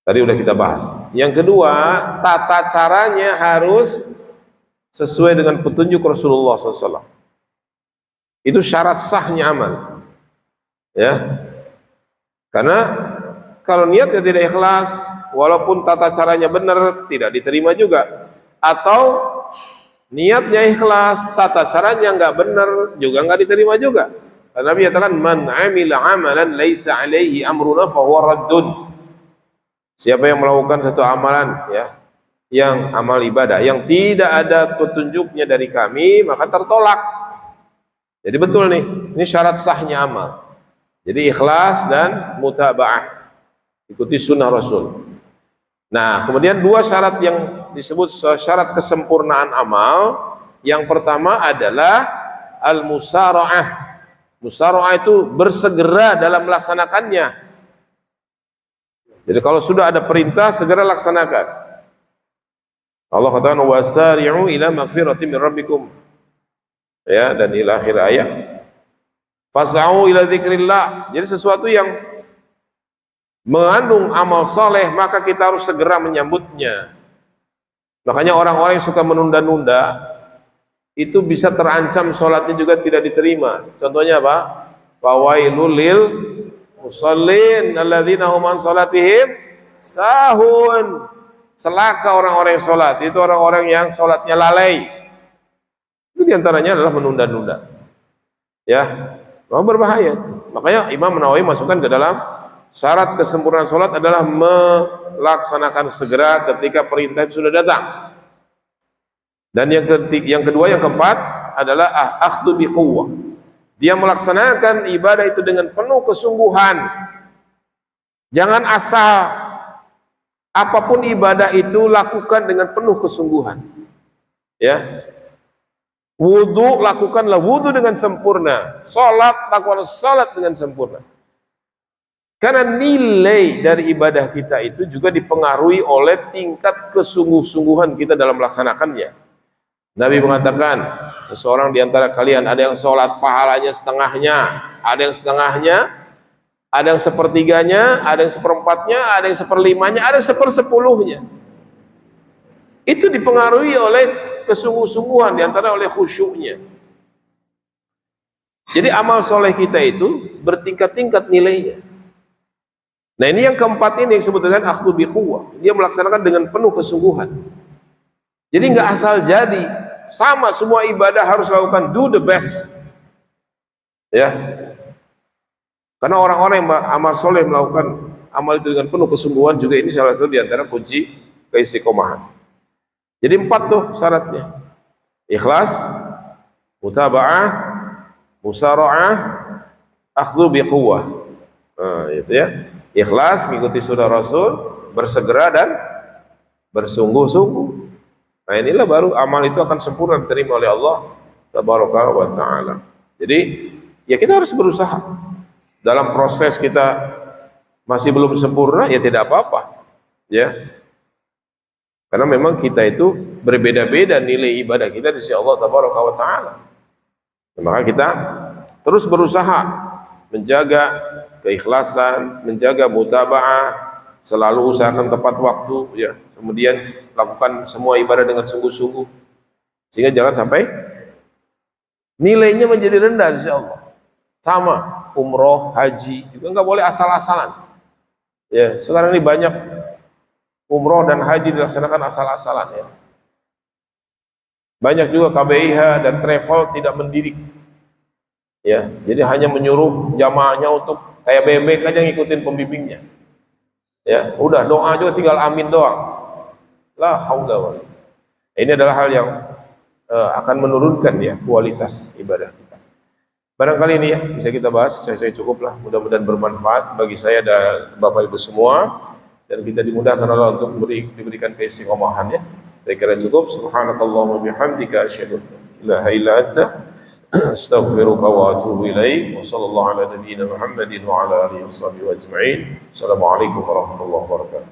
Tadi udah kita bahas. Yang kedua, tata caranya harus sesuai dengan petunjuk Rasulullah SAW. Itu syarat sahnya amal. Ya, karena kalau niatnya tidak ikhlas, walaupun tata caranya benar, tidak diterima juga. Atau niatnya ikhlas, tata caranya nggak benar, juga nggak diterima juga. Nabi katakan man 'amila 'amalan laisa 'alaihi amruna fa huwa raddun. Siapa yang melakukan satu amalan ya, yang amal ibadah yang tidak ada petunjuknya dari kami, maka tertolak. Jadi betul nih, ini syarat sahnya amal. Jadi ikhlas dan mutaba'ah, ikuti sunnah Rasul. Nah, kemudian dua syarat yang disebut syarat kesempurnaan amal. Yang pertama adalah al-musara'ah. Musara'ah itu bersegera dalam melaksanakannya. Jadi kalau sudah ada perintah, segera laksanakan. Allah katakan wasari'u ila magfiratin min rabbikum. Ya, dan ila akhir ayat. Fas'au ila dzikrillah. Jadi sesuatu yang mengandung amal soleh, maka kita harus segera menyambutnya. Makanya orang-orang yang suka menunda-nunda itu bisa terancam sholatnya juga tidak diterima. Contohnya apa? Fawailul lil musallin alladzina hum an sholatihim sahun. Celaka orang-orang yang sholat, itu orang-orang yang sholatnya lalai. Itu diantaranya adalah menunda-nunda. Ya, memang berbahaya. Makanya Imam Nawawi masukkan ke dalam syarat kesempurnaan sholat adalah melaksanakan segera ketika perintah itu sudah datang. Dan yang kedua, yang keempat adalah akhdhu biquwwah. Dia melaksanakan ibadah itu dengan penuh kesungguhan. Jangan asal, apapun ibadah itu lakukan dengan penuh kesungguhan. Ya. Wudu, lakukanlah wudu dengan sempurna. Salat, lakukanlah salat dengan sempurna. Karena nilai dari ibadah kita itu juga dipengaruhi oleh tingkat kesungguh-sungguhan kita dalam melaksanakannya. Nabi mengatakan, seseorang di antara kalian ada yang sholat pahalanya setengahnya, ada yang setengahnya, ada yang sepertiganya, ada yang seperempatnya, ada yang seperlimanya, ada yang sepersepuluhnya. Itu dipengaruhi oleh kesungguh-sungguhan, di antara oleh khusyuknya. Jadi amal soleh kita itu bertingkat-tingkat nilainya. Nah ini yang keempat ini yang disebut dengan akhdhu biquwwah. Dia melaksanakan dengan penuh kesungguhan. Jadi nggak asal jadi. Sama, semua ibadah harus lakukan, do the best. Ya. Karena orang-orang yang amal soleh melakukan amal itu dengan penuh kesungguhan juga ini salah satu di antara kunci keistiqomahan. Jadi 4 tuh syaratnya. Ikhlas, mutaba'ah, musara'ah, akhdhu biquwwah. Nah, itu ya. Ikhlas, mengikuti sunnah Rasul, bersegera dan bersungguh-sungguh. Nah inilah baru amal itu akan sempurna diterima oleh Allah Tabaraka wa Ta'ala. Jadi ya kita harus berusaha. Dalam proses kita masih belum sempurna, ya tidak apa-apa. Ya. Karena memang kita itu berbeda-beda nilai ibadah kita di sisi Allah Tabaraka wa Ta'ala. Maka kita terus berusaha menjaga keikhlasan, menjaga mutaba'ah, selalu usahakan tepat waktu, ya. Kemudian lakukan semua ibadah dengan sungguh-sungguh, sehingga jangan sampai nilainya menjadi rendah di sisi Allah. Sama umroh, haji juga nggak boleh asal-asalan. Ya, sekarang ini banyak umroh dan haji dilaksanakan asal-asalan, ya. Banyak juga KBIH dan travel tidak mendidik. Ya, jadi hanya menyuruh jamaahnya untuk kayak bebek aja ngikutin pembimbingnya. Ya, udah doa juga tinggal amin doang. La haula wala. Ini adalah hal yang akan menurunkan ya kualitas ibadah kita. Barangkali ini ya bisa kita bahas. Saya cukuplah. Mudah-mudahan bermanfaat bagi saya dan Bapak Ibu semua, dan kita dimudahkan Allah untuk diberikan keistiqomahan ya. Saya kira cukup. Subhanakallahumma bihamdika asyhadu an la ilaha illa anta astaghfiruka wa atubu ilaik. Wa sallallahu ala nabiyyina Muhammadin wa ala alihi washabihi ajma'in. Assalamualaikum warahmatullahi wabarakatuh.